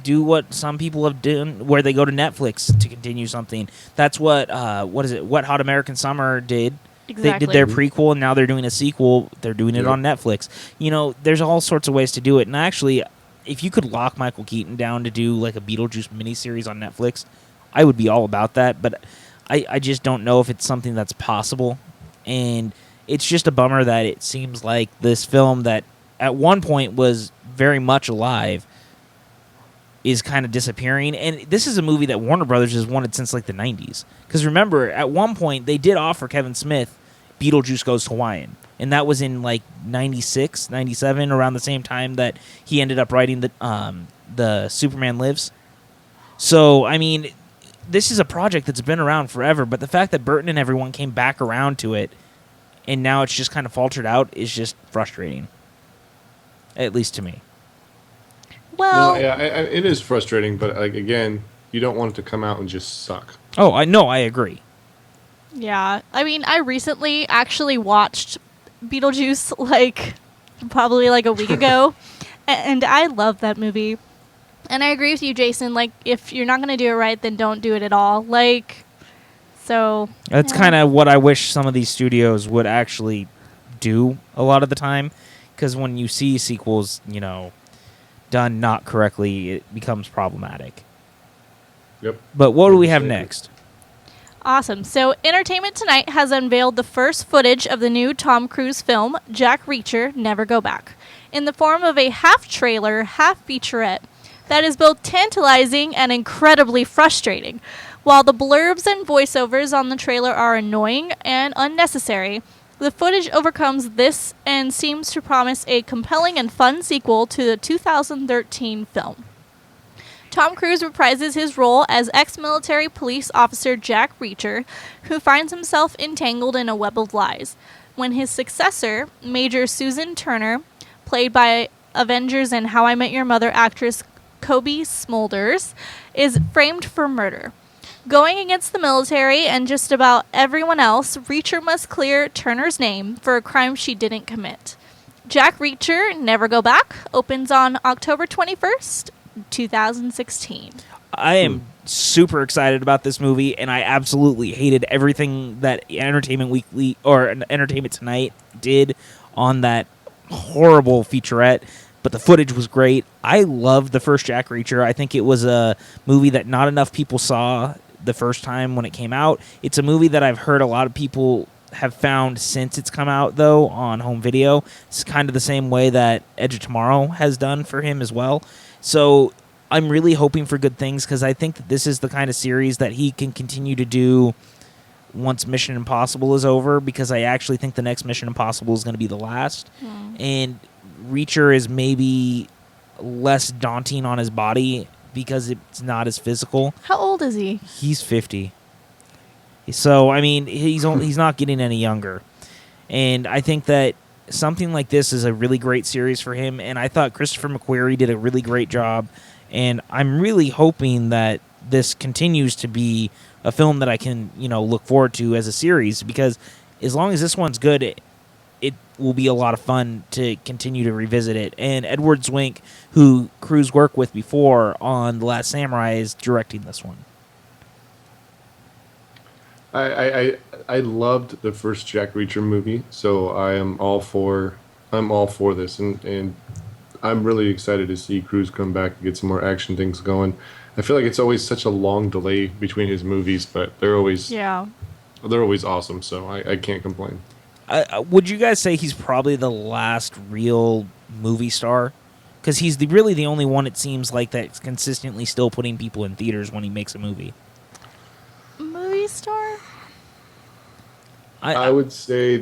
do what some people have done, where they go to Netflix to continue something. That's what What Hot American Summer did. Exactly. They did their prequel, and now they're doing a sequel. They're doing it on Netflix. There's all sorts of ways to do it. And actually, if you could lock Michael Keaton down to do like a Beetlejuice miniseries on Netflix, I would be all about that. But I just don't know if it's something that's possible. And it's just a bummer that it seems like this film that at one point was very much alive is kind of disappearing. And this is a movie that Warner Brothers has wanted since like the 90s. Because remember, at one point they did offer Kevin Smith Beetlejuice Goes Hawaiian. And that was in like 96, 97, around the same time that he ended up writing the Superman Lives. So, I mean, this is a project that's been around forever. But the fact that Burton and everyone came back around to it and now it's just kind of faltered out is just frustrating. At least to me. Well, No, yeah, it is frustrating, but like again, you don't want it to come out and just suck. Oh, I know, I agree. yeah. I mean, I recently actually watched Beetlejuice probably like a week ago, and I love that movie. And I agree with you, Jason. Like, if you're not going to do it right, then don't do it at all. That's kind of what I wish some of these studios would actually do a lot of the time. Because when you see sequels, done not correctly, it becomes problematic. Yep. But what do we have next? Awesome. So, Entertainment Tonight has unveiled the first footage of the new Tom Cruise film, Jack Reacher, Never Go Back, in the form of a half-trailer, half-featurette that is both tantalizing and incredibly frustrating. While the blurbs and voiceovers on the trailer are annoying and unnecessary, the footage overcomes this and seems to promise a compelling and fun sequel to the 2013 film. Tom Cruise reprises his role as ex-military police officer Jack Reacher, who finds himself entangled in a web of lies, when his successor, Major Susan Turner, played by Avengers and How I Met Your Mother actress Kobe Smulders, is framed for murder. Going against the military and just about everyone else, Reacher must clear Turner's name for a crime she didn't commit. Jack Reacher, Never Go Back, opens on October 21st, 2016. I am super excited about this movie, and I absolutely hated everything that Entertainment Weekly or Entertainment Tonight did on that horrible featurette. But the footage was great. I loved the first Jack Reacher. I think it was a movie that not enough people saw the first time when it came out. It's a movie that I've heard a lot of people have found since it's come out, though, on home video. It's kind of the same way that Edge of Tomorrow has done for him as well. So I'm really hoping for good things, because I think that this is the kind of series that he can continue to do once Mission Impossible is over, because I actually think the next Mission Impossible is going to be the last. And Reacher is maybe less daunting on his body because it's not as physical. How old is he? He's 50. So, I mean, he's not getting any younger. And I think that something like this is a really great series for him. And I thought Christopher McQuarrie did a really great job. And I'm really hoping that this continues to be a film that I can, look forward to as a series. Because as long as this one's good, it will be a lot of fun to continue to revisit it. And Edward Zwink, who Cruise worked with before on The Last Samurai, is directing this one. I loved the first Jack Reacher movie, so I'm all for this, and I'm really excited to see Cruise come back and get some more action things going. I feel like it's always such a long delay between his movies, but they're always awesome, so I can't complain. Would you guys say he's probably the last real movie star? Because he's really the only one, it seems like, that's consistently still putting people in theaters when he makes a movie. Movie star? I would say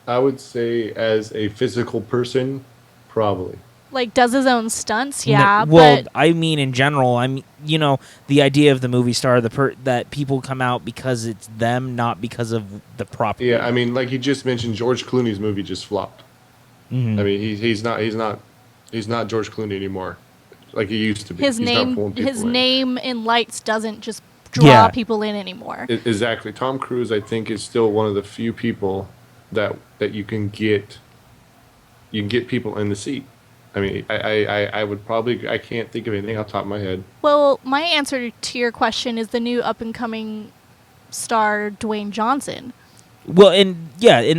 I would say as a physical person, probably. Like, does his own stunts, yeah, Well, but I mean, in general, the idea of the movie star, that people come out because it's them, not because of the property. Yeah, I mean, like you just mentioned, George Clooney's movie just flopped. Mhm. I mean, he's not George Clooney anymore, like he used to be. his He's not pulling people his in. name in lights doesn't just draw Yeah. people in anymore. Exactly. Tom Cruise, I think, is still one of the few people that you can get people in the seat. I mean, I would probably I can't think of anything off the top of my head. Well, my answer to your question is the new up and coming star Dwayne Johnson. Well, and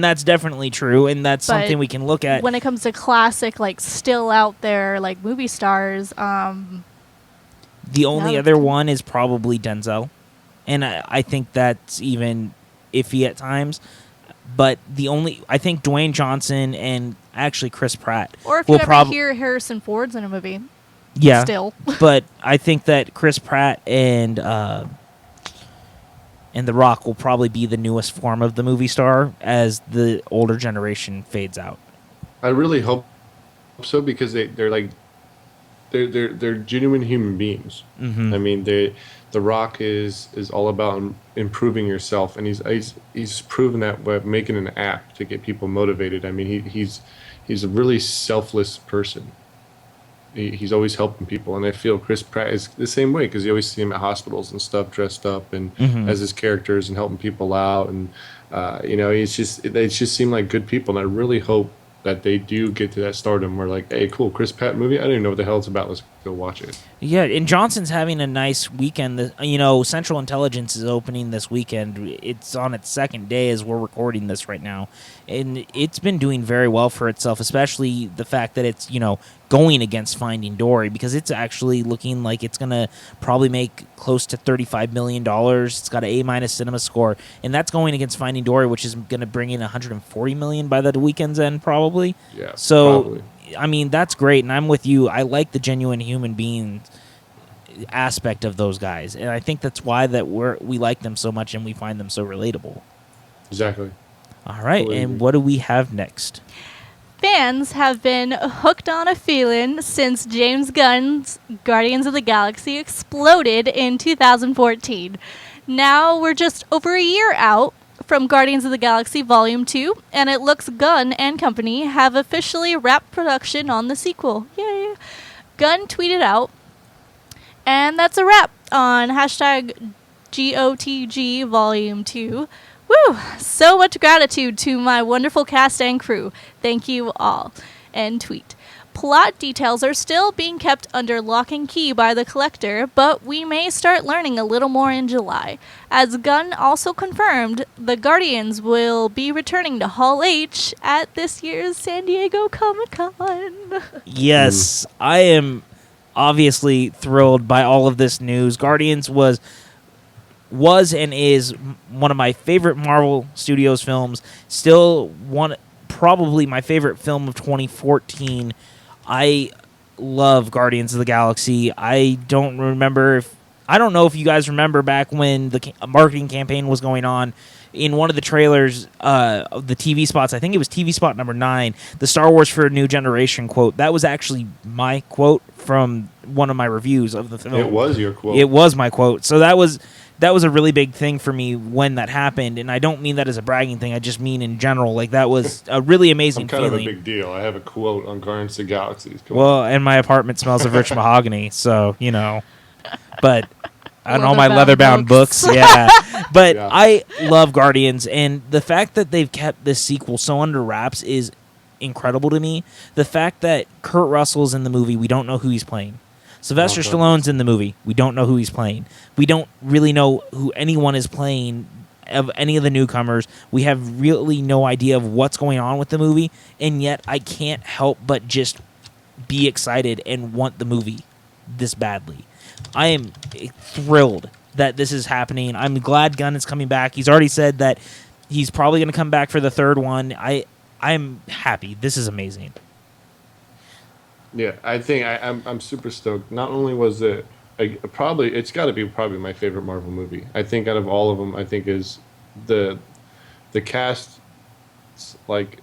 that's definitely true, and that's But something we can look at. When it comes to classic, like still out there, like movie stars, The only Yeah, other that's- one is probably Denzel, and I think that's even iffy at times. But I think Dwayne Johnson and actually Chris Pratt or if will you ever hear Harrison Ford's in a movie, yeah. still. But I think that Chris Pratt and The Rock will probably be the newest form of the movie star as the older generation fades out. I really hope so because they're genuine human beings. Mhm. I mean, The Rock is all about improving yourself, and he's proven that by making an app to get people motivated. I mean, he's a really selfless person. He's always helping people, and I feel Chris Pratt is the same way because you always see him at hospitals and stuff, dressed up and as his characters and helping people out, and they just seem like good people, and I really hope that they do get to that stardom where like, hey, cool, Chris Pratt movie, I don't even know what the hell it's about. Let's go watch it. Yeah, and Johnson's having a nice weekend. Central Intelligence is opening this weekend. It's on its second day as we're recording this right now. And it's been doing very well for itself, especially the fact that it's, going against Finding Dory, because it's actually looking like it's going to probably make close to $35 million. It's got an A- cinema score, and that's going against Finding Dory, which is going to bring in $140 million by the weekend's end, probably. Yeah, So, probably. I mean, that's great, and I'm with you. I like the genuine human being aspect of those guys, and I think that's why we like them so much and we find them so relatable. Exactly. All right, Totally and agree. what do we have next? Fans have been hooked on a feeling since James Gunn's Guardians of the Galaxy exploded in 2014. Now we're just over a year out from Guardians of the Galaxy Volume 2, and it looks Gunn and company have officially wrapped production on the sequel. Yay! Gunn tweeted out, and that's a wrap on hashtag GOTG Volume 2. Woo! So much gratitude to my wonderful cast and crew. Thank you all. End tweet. Plot details are still being kept under lock and key by the collector, but we may start learning a little more in July. As Gunn also confirmed, the Guardians will be returning to Hall H at this year's San Diego Comic-Con. Yes, I am obviously thrilled by all of this news. Guardians was and is one of my favorite Marvel Studios films. Still probably my favorite film of 2014. I love Guardians of the Galaxy. I don't know if you guys remember back when the marketing campaign was going on. In one of the trailers, of the TV spots, I think it was TV spot number 9, the Star Wars for a New Generation quote. That was actually my quote from one of my reviews of the film. It was your quote. It was my quote. So that was a really big thing for me when that happened, and I don't mean that as a bragging thing. I just mean in general. Like, that was a really amazing I'm kind feeling. of a big deal. I have a quote on Guardians of the Galaxy. Well, and my apartment smells of rich mahogany, so, But on all my Leather-bound leather-bound books, books. yeah. But Yeah. I love Guardians, and the fact that they've kept this sequel so under wraps is incredible to me. The fact that Kurt Russell's in the movie, we don't know who he's playing. Sylvester Okay. Stallone's in the movie, we don't know who he's playing. We don't really know who anyone is playing of any of the newcomers. We have really no idea of what's going on with the movie, and yet I can't help but just be excited and want the movie this badly. I am thrilled that this is happening. I'm glad Gunn is coming back. He's already said that he's probably going to come back for the third one. I'm happy. This is amazing. Yeah, I think I'm super stoked. Not only was it it's got to be probably my favorite Marvel movie. I think out of all of them, I think is the cast casts like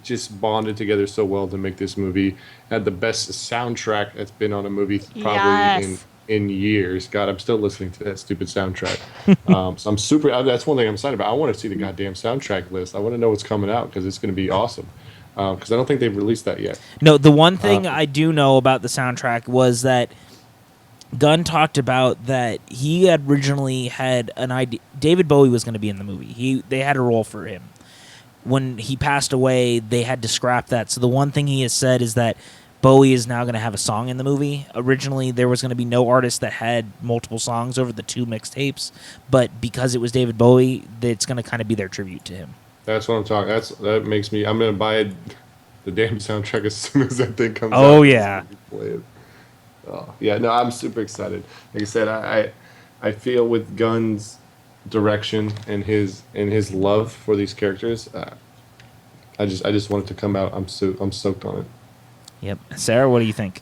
just bonded together so well to make this movie. Had the best soundtrack that's been on a movie probably Yes. in years. God, I'm still listening to that stupid soundtrack. So I'm super. That's one thing I'm excited about. I want to see the goddamn soundtrack list. I want to know what's coming out because it's going to be awesome. Because I don't think they've released that yet. No, the one thing I do know about the soundtrack was that Gunn talked about that he had originally had an idea. David Bowie was going to be in the movie. They had a role for him. When he passed away, they had to scrap that. So the one thing he has said is that Bowie is now going to have a song in the movie. Originally, there was going to be no artist that had multiple songs over the 2 mixtapes, but because it was David Bowie, it's going to kind of be their tribute to him. That's what I'm talking. That makes me. I'm going to buy the damn soundtrack as soon as that thing comes out. Oh yeah. Oh, yeah, no, I'm super excited. Like I said, I feel with Gunn's direction and his love for these characters, I just want it to come out. I'm soaked on it. Yep. Sarah, what do you think?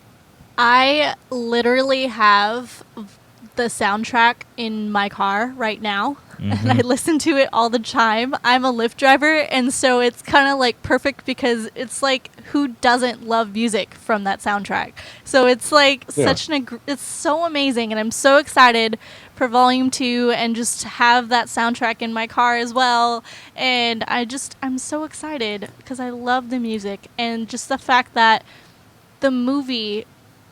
I literally have the soundtrack in my car right now, and I listen to it all the time. I'm a Lyft driver, and so it's kind of like perfect because it's like, who doesn't love music from that soundtrack? So it's like it's so amazing, and I'm so excited for Volume 2 and just have that soundtrack in my car as well. And I'm so excited because I love the music, and just the fact that the movie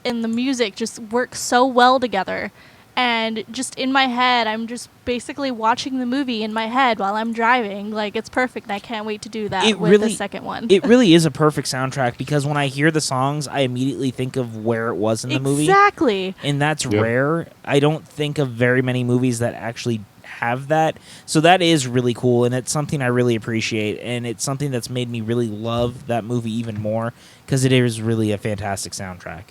and the music just work so well together. And just in my head, I'm just basically watching the movie in my head while I'm driving. Like, it's perfect, and I can't wait to do that with the second one. It really is a perfect soundtrack because when I hear the songs, I immediately think of where it was in the movie. Exactly. And that's rare. I don't think of very many movies that actually have that. So that is really cool, and it's something I really appreciate, and it's something that's made me really love that movie even more because it is really a fantastic soundtrack.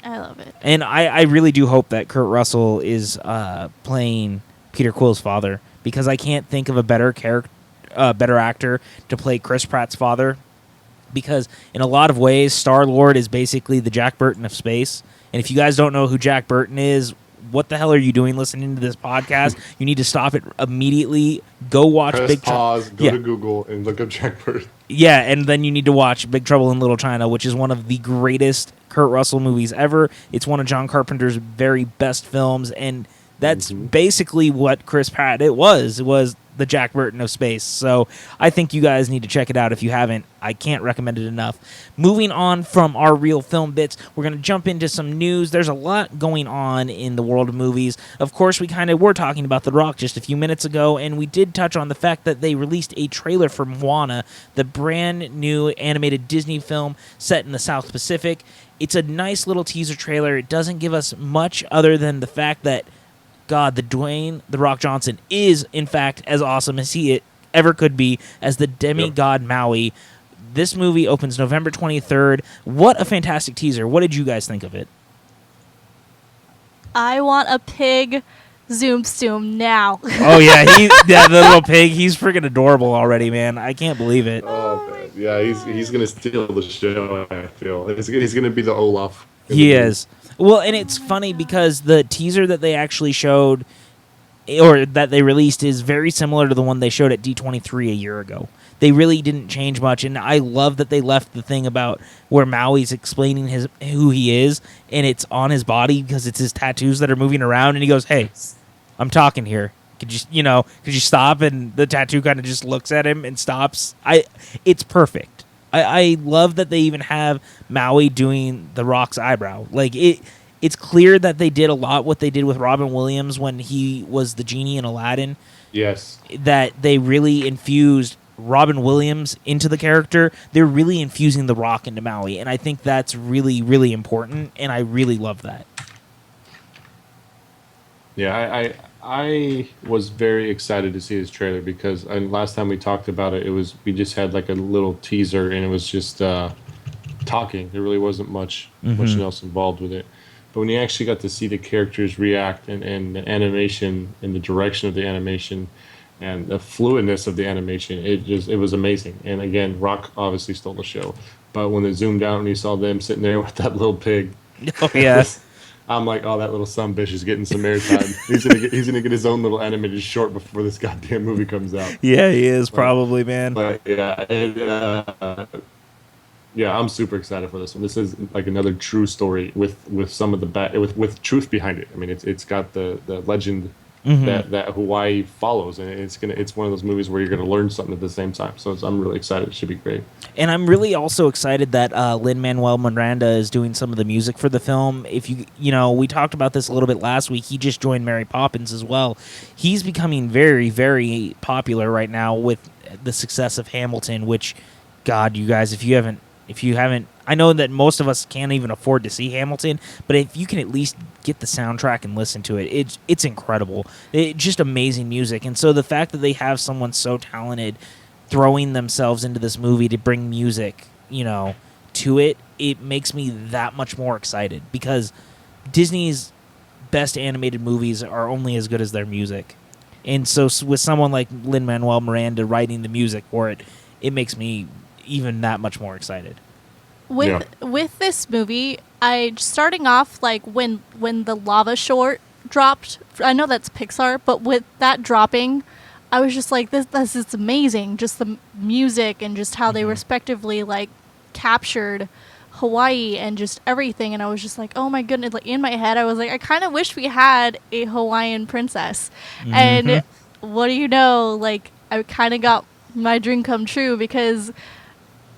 I love it. And I really do hope that Kurt Russell is playing Peter Quill's father because I can't think of a better actor to play Chris Pratt's father because in a lot of ways, Star-Lord is basically the Jack Burton of space. And if you guys don't know who Jack Burton is, what the hell are you doing listening to this podcast? You need to stop it immediately. Go watch Press Big pause, go to Google, and look up Jack Burton. Yeah, and then you need to watch Big Trouble in Little China, which is one of the greatest Kurt Russell movies ever. It's one of John Carpenter's very best films, and that's basically what Chris Pratt was. It was the Jack Burton of space. So I think you guys need to check it out if you haven't. I can't recommend it enough. Moving on from our real film bits, we're going to jump into some news. There's a lot going on in the world of movies. Of course, we kind of were talking about The Rock just a few minutes ago, and we did touch on the fact that they released a trailer for Moana, the brand new animated Disney film set in the South Pacific. It's a nice little teaser trailer. It doesn't give us much other than the fact that God, the Dwayne The Rock Johnson is, in fact, as awesome as he ever could be as the demigod Maui. This movie opens November 23rd. What a fantastic teaser. What did you guys think of it? I want a pig Zoom Stoom now. Oh, yeah, the little pig. He's freaking adorable already, man. I can't believe it. Oh, man. Yeah, he's going to steal the show, I feel. He's going to be the Olaf. He is. Well, and it's funny because the teaser that they actually showed, or that they released, is very similar to the one they showed at D23 a year ago. They really didn't change much, and I love that they left the thing about where Maui's explaining who he is, and it's on his body because it's his tattoos that are moving around, and he goes, "Hey, I'm talking here. Could you stop?" And the tattoo kind of just looks at him and stops. It's perfect. I love that they even have Maui doing The Rock's eyebrow. Like, it's clear that they did a lot what they did with Robin Williams when he was the genie in Aladdin. Yes. That they really infused Robin Williams into the character. They're really infusing The Rock into Maui, and I think that's really, really important, and I really love that. Yeah, I was very excited to see this trailer because last time we talked about it, we just had like a little teaser and it was just talking. There really wasn't much else involved with it. But when you actually got to see the characters react and the animation and the direction of the animation and the fluidness of the animation, it was amazing. And again, Rock obviously stole the show. But when they zoomed out and you saw them sitting there with that little pig, oh yeah. I'm like, oh, that little son bitch is getting some airtime. He's gonna get his own little animated short before this goddamn movie comes out. Yeah, he is probably, man. But yeah, yeah, I'm super excited for this one. This is like another true story with some of the with truth behind it. I mean, it's got the legend that Hawaii follows, and it's one of those movies where you're gonna learn something at the same time. So I'm really excited. It should be great. And I'm really also excited that Lin-Manuel Miranda is doing some of the music for the film. If we talked about this a little bit last week. He just joined Mary Poppins as well. He's becoming very, very popular right now with the success of Hamilton. Which, God, you guys, if you haven't, I know that most of us can't even afford to see Hamilton, but if you can at least get the soundtrack and listen to it, it's incredible. It's just amazing music. And so the fact that they have someone so talented throwing themselves into this movie to bring music, to it, it makes me that much more excited, because Disney's best animated movies are only as good as their music. And so with someone like Lin-Manuel Miranda writing the music for it, it makes me even that much more excited. With this movie, starting off like when the lava short dropped. I know that's Pixar, but with that dropping, I was just like, this is amazing. Just the music and just how they respectively like captured Hawaii and just everything. And I was just like, oh my goodness! Like in my head, I was like, I kind of wish we had a Hawaiian princess. And what do you know? Like I kind of got my dream come true, because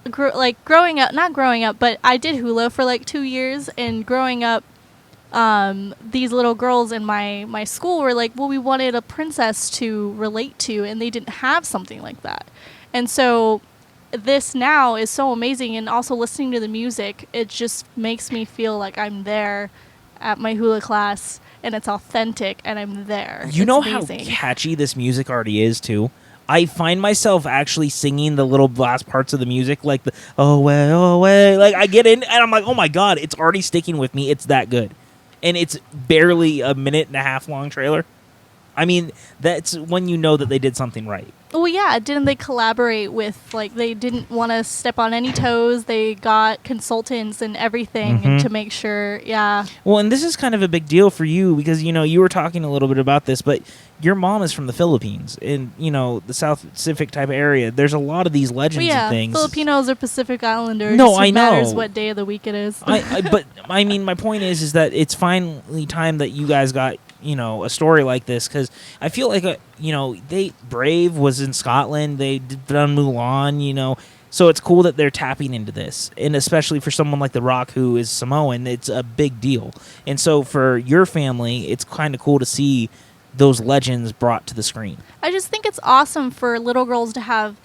not growing up, but I did hula for like 2 years, and growing up, these little girls in my school were like, well, we wanted a princess to relate to, and they didn't have something like that. And so this now is so amazing, and also listening to the music, it just makes me feel like I'm there at my hula class, and it's authentic, and I'm there. You know how catchy this music already is, too? I find myself actually singing the little last parts of the music, like the oh way, like I get in and I'm like, oh my God, it's already sticking with me. It's that good. And it's barely a 1.5-minute long trailer. I mean, that's when you know that they did something right. Oh yeah, didn't they collaborate with, like, they didn't want to step on any toes. They got consultants and everything to make sure, yeah. Well, and this is kind of a big deal for you, because, you were talking a little bit about this, but your mom is from the Philippines, and, the South Pacific type of area. There's a lot of these legends and things. Filipinos are Pacific Islanders. No, I know. It matters what day of the week it is. But, I mean, my point is that it's finally time that you guys got, a story like this, because I feel like, Brave was in Scotland, they done Mulan, so it's cool that they're tapping into this, and especially for someone like The Rock, who is Samoan, it's a big deal. And so for your family, it's kind of cool to see those legends brought to the screen. I just think it's awesome for little girls to have,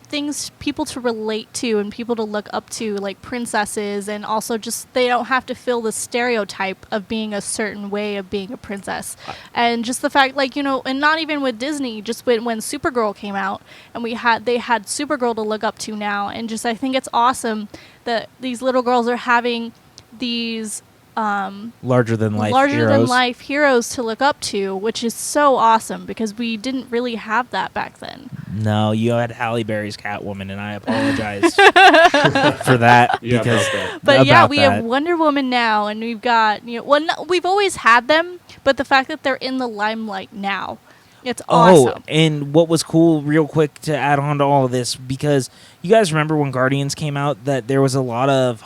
things, people to relate to and people to look up to, like princesses, and also just they don't have to fill the stereotype of being a certain way of being a princess. And just the fact, like, and not even with Disney, just when Supergirl came out, and they had Supergirl to look up to now, and just I think it's awesome that these little girls are having these larger than life heroes to look up to, which is so awesome, because we didn't really have that back then. No, you had Halle Berry's Catwoman, and I apologize for that. But yeah, we have Wonder Woman now, and we've got we've always had them, but the fact that they're in the limelight now, it's awesome. Oh, and what was cool, real quick, to add on to all of this, because you guys remember when Guardians came out, that there was a lot of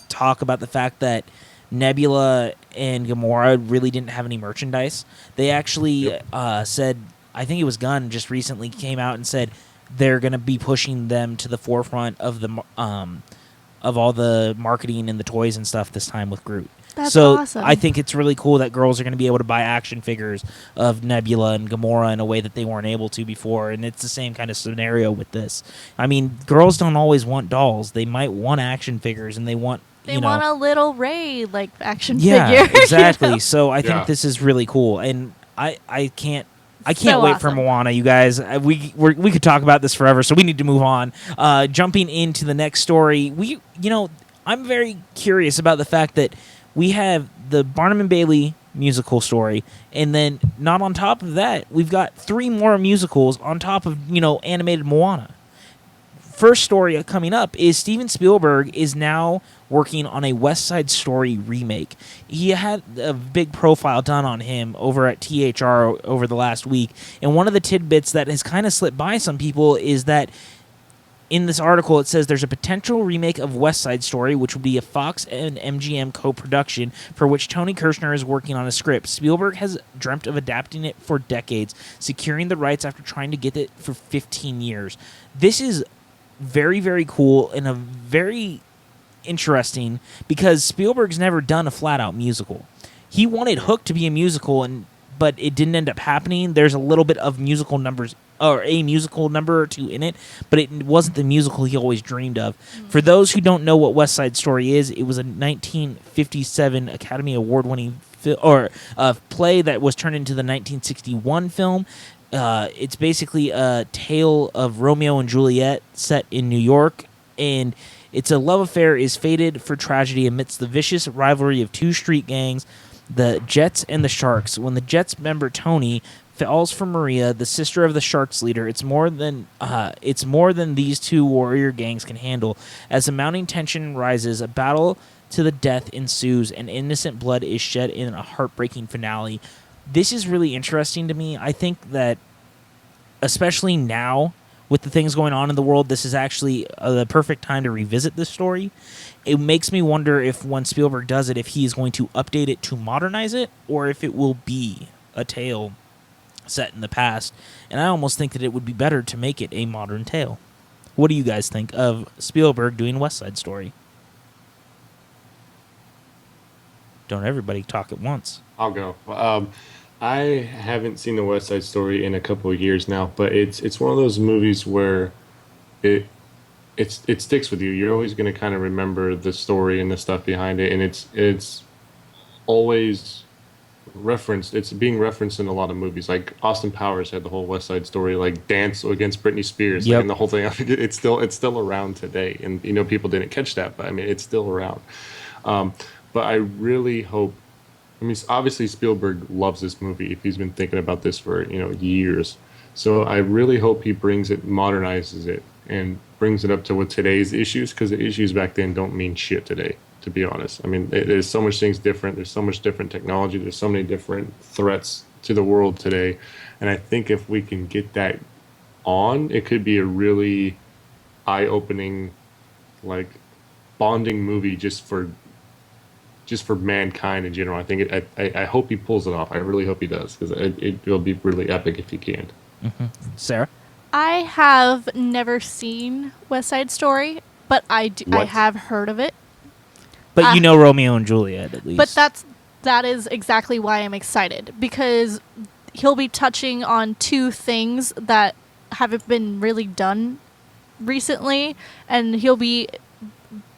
talk about the fact that Nebula and Gamora really didn't have any merchandise. They actually said, I think it was Gunn just recently came out and said they're going to be pushing them to the forefront of the of all the marketing and the toys and stuff this time with Groot. That's awesome. I think it's really cool that girls are going to be able to buy action figures of Nebula and Gamora in a way that they weren't able to before, and it's the same kind of scenario with this. I mean, girls don't always want dolls. They might want action figures, and they want a little Rey like action figure. Yeah, exactly. So I think this is really cool, and I can't wait for Moana, you guys. We could talk about this forever, so we need to move on. Jumping into the next story, I'm very curious about the fact that we have the Barnum and Bailey musical story, and then not on top of that, we've got 3 more musicals on top of animated Moana. first story coming up is Steven Spielberg is now working on a West Side Story remake. He had a big profile done on him over at THR over the last week, and one of the tidbits that has kind of slipped by some people is that in this article, it says there's a potential remake of West Side Story, which would be a Fox and MGM co-production, for which Tony Kirshner is working on a script. Spielberg has dreamt of adapting it for decades, securing the rights after trying to get it for 15 years. This is very, very cool and a very interesting because Spielberg's never done a flat-out musical. He wanted Hook to be a musical, but it didn't end up happening. There's a little bit of musical numbers, or a musical number or two in it, but it wasn't the musical he always dreamed of. For those who don't know what West Side Story is, it was a 1957 Academy Award-winning play that was turned into the 1961 film. It's basically a tale of Romeo and Juliet set in New York, and it's a love affair is fated for tragedy amidst the vicious rivalry of two street gangs, the Jets and the Sharks. When the Jets member Tony falls for Maria, the sister of the Sharks leader, it's more than these two warrior gangs can handle. As the mounting tension rises, a battle to the death ensues, and innocent blood is shed in a heartbreaking finale. This is really interesting to me. I think that, especially now, with the things going on in the world, this is actually the perfect time to revisit this story. It makes me wonder if when Spielberg does it, if he's going to update it to modernize it, or if it will be a tale set in the past. And I almost think that it would be better to make it a modern tale. What do you guys think of Spielberg doing West Side Story? Don't everybody talk at once. I'll go. I haven't seen the West Side Story in a couple of years now, but it's one of those movies where it sticks with you. You're always going to kind of remember the story and the stuff behind it, and it's always referenced. It's being referenced in a lot of movies. Like Austin Powers had the whole West Side Story, like dance against Britney Spears, Yep. and the whole thing. I think it's still around today, and people didn't catch that, but I mean it's still around. But I really hope. I mean, obviously Spielberg loves this movie. If he's been thinking about this for years, so I really hope he brings it, modernizes it, and brings it up to what today's issues. Because the issues back then don't mean shit today, to be honest. I mean, there's so much things different. There's so much different technology. There's so many different threats to the world today, and I think if we can get that on, it could be a really will-opening, like bonding movie just for mankind in general. I think I hope he pulls it off. I really hope he does, because it will be really epic if he can. Mm-hmm. Sarah? I have never seen West Side Story, but I have heard of it. But you know Romeo and Juliet, at least. But that is exactly why I'm excited, because he'll be touching on two things that haven't been really done recently, and he'll be,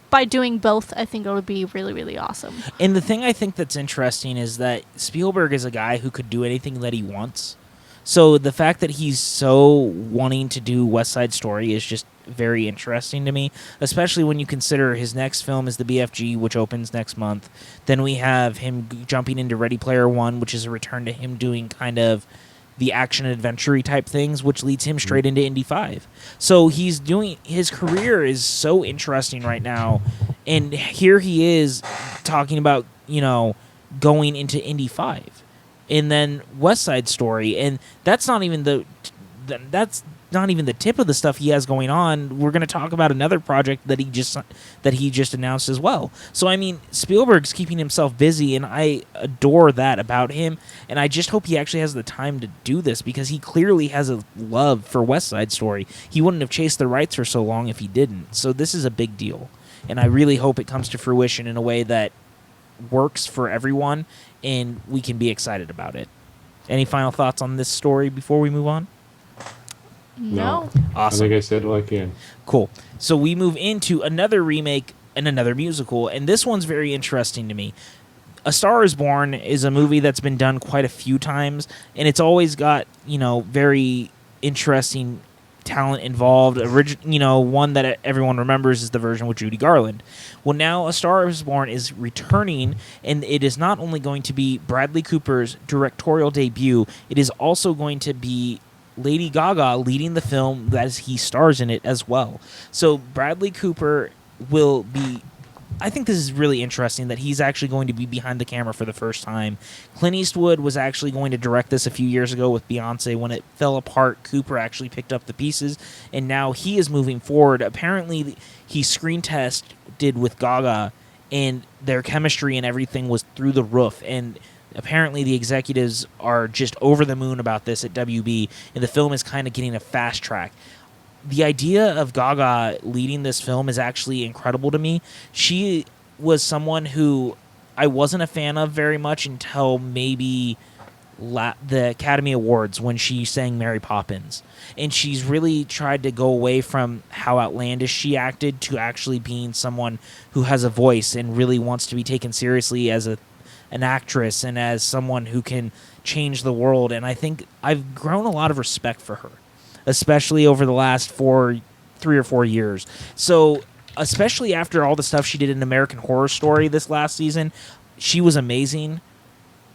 by doing both, I think it would be really, really awesome. And the thing I think that's interesting is that Spielberg is a guy who could do anything that he wants. So the fact that he's so wanting to do West Side Story is just very interesting to me, especially when you consider his next film is the BFG, which opens next month. Then we have him jumping into Ready Player One, which is a return to him doing kind of the action adventure type things, which leads him straight into Indy 5. So his career is so interesting right now, and here he is talking about going into Indy 5, and then West Side Story, and that's not even the tip of the stuff he has going on. We're going to talk about another project that he just announced as well. So I mean, Spielberg's keeping himself busy, and I adore that about him. And I just hope he actually has the time to do this, because he clearly has a love for West Side Story. He wouldn't have chased the rights for so long if he didn't. So this is a big deal, and I really hope it comes to fruition in a way that works for everyone, and we can be excited about it. Any final thoughts on this story before we move on? No. Awesome. I think I said what I can. Cool. So we move into another remake and another musical, and this one's very interesting to me. A Star is Born is a movie that's been done quite a few times, and it's always got, very interesting talent involved. One that everyone remembers is the version with Judy Garland. Well, now A Star is Born is returning, and it is not only going to be Bradley Cooper's directorial debut, it is also going to be Lady Gaga leading the film as he stars in it as well. So Bradley Cooper will be. I think this is really interesting that he's actually going to be behind the camera for the first time. Clint Eastwood was actually going to direct this a few years ago with Beyonce. When it fell apart, Cooper actually picked up the pieces, and now he is moving forward. Apparently, he screen tested with Gaga, and their chemistry and everything was through the roof. And apparently, the executives are just over the moon about this at WB, and the film is kind of getting a fast track. The idea of Gaga leading this film is actually incredible to me. She was someone who I wasn't a fan of very much until maybe the Academy Awards when she sang Mary Poppins. And she's really tried to go away from how outlandish she acted to actually being someone who has a voice and really wants to be taken seriously as an actress and as someone who can change the world. And I think I've grown a lot of respect for her, especially over the last 3 or 4 years. So, especially after all the stuff she did in American Horror Story this last season, she was amazing.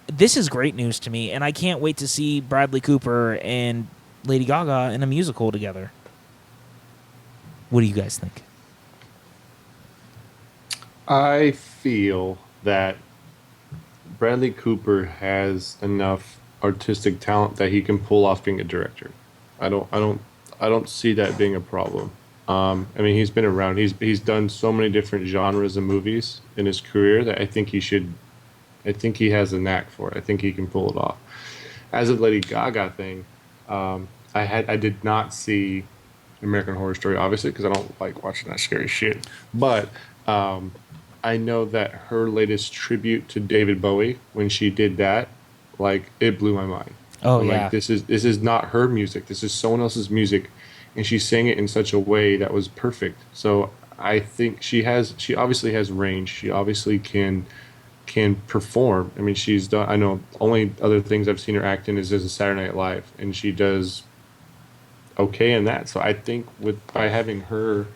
This is great news to me, and I can't wait to see Bradley Cooper and Lady Gaga in a musical together. What do you guys think? I feel that Bradley Cooper has enough artistic talent that he can pull off being a director. I don't see that being a problem. I mean, he's been around. He's done so many different genres of movies in his career that I think he has a knack for it. I think he can pull it off. As of Lady Gaga thing, I did not see American Horror Story, obviously, because I don't like watching that scary shit. But I know that her latest tribute to David Bowie, when she did that, like, it blew my mind. Oh, I'm yeah. like, this is not her music. This is someone else's music, and she sang it in such a way that was perfect. So I think she obviously has range. She obviously can perform. I mean, she's done. I know only other things I've seen her act in is as a Saturday Night Live, and she does okay in that. So I think by having her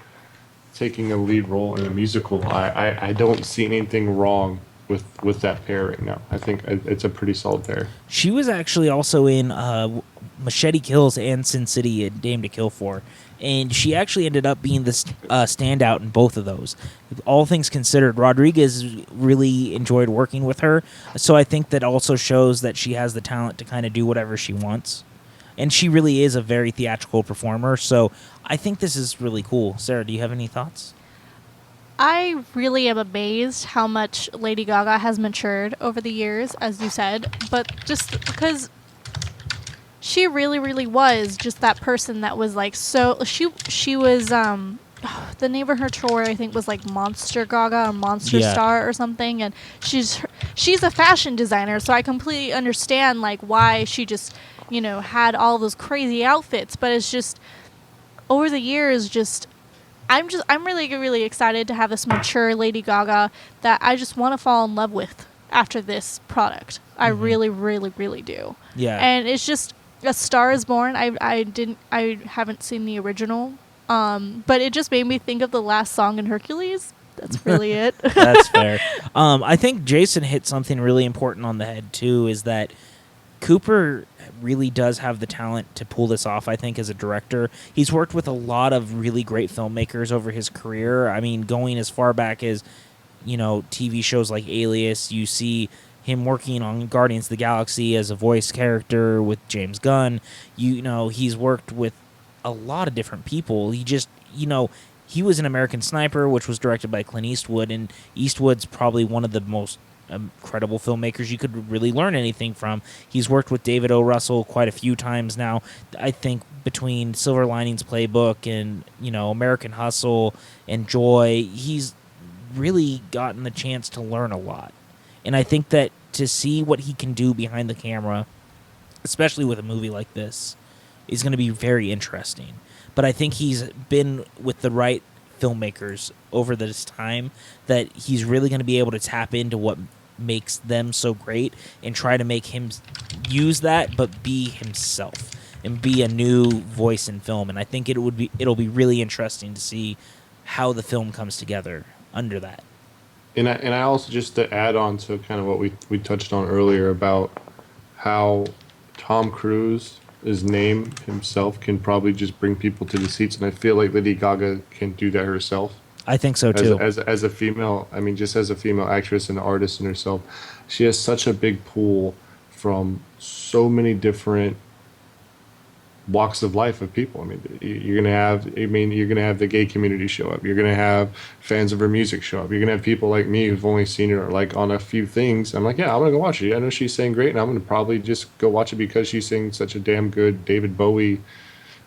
taking a lead role in a musical, I don't see anything wrong with that pair right now. I think it's a pretty solid pair. She was actually also in Machete Kills and Sin City and Dame to Kill For, and she actually ended up being the standout in both of those. All things considered, Rodriguez really enjoyed working with her, so I think that also shows that she has the talent to kind of do whatever she wants. And she really is a very theatrical performer, so I think this is really cool. Sarah, do you have any thoughts? I really am amazed how much Lady Gaga has matured over the years, as you said, but just because she really, really was just that person that was like she was the name of her tour I think was like Monster Gaga or Monster Star or something, and she's a fashion designer, so I completely understand like why she just had all those crazy outfits, but it's just over the years I'm really, really excited to have this mature Lady Gaga that I just want to fall in love with after this product. I really, really, really do. Yeah. And it's just A Star Is Born. I haven't seen the original, but it just made me think of the last song in Hercules. That's really it. That's fair. I think Jason hit something really important on the head too. Is that Cooper really does have the talent to pull this off, I think, as a director. He's worked with a lot of really great filmmakers over his career. I mean, going as far back as, TV shows like Alias, you see him working on Guardians of the Galaxy as a voice character with James Gunn. He's worked with a lot of different people. He just, he was an American Sniper, which was directed by Clint Eastwood, and Eastwood's probably one of the most incredible filmmakers you could really learn anything from. He's worked with David O. Russell quite a few times now. I think between Silver Linings Playbook and American Hustle and Joy, he's really gotten the chance to learn a lot. And I think that to see what he can do behind the camera, especially with a movie like this, is going to be very interesting. But I think he's been with the right filmmakers over this time that he's really going to be able to tap into what makes them so great and try to make him use that but be himself and be a new voice in film. And I think it'll be really interesting to see how the film comes together under that. And I also, just to add on to kind of what we touched on earlier about how Tom Cruise his name himself can probably just bring people to the seats, and I feel like Lady Gaga can do that herself. I think so too. As a female, I mean, just as a female actress and artist in herself, she has such a big pool from so many different walks of life of people. I mean, you're gonna have the gay community show up. You're gonna have fans of her music show up. You're gonna have people like me who've only seen her like on a few things. I'm like, yeah, I'm gonna go watch it. I know she's saying great, and I'm gonna probably just go watch it because she's singing such a damn good David Bowie.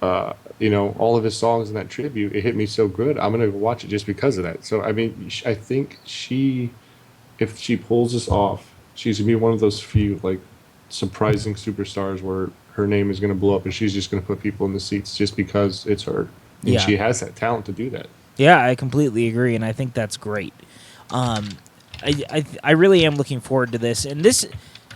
All of his songs in that tribute, it hit me so good. I'm gonna go watch it just because of that. So I mean, I think if she pulls this off, she's gonna be one of those few like surprising superstars where her name is gonna blow up, and she's just gonna put people in the seats just because it's her, and Yeah. she has that talent to do that. Yeah, I completely agree, and I think that's great. I really am looking forward to this, and this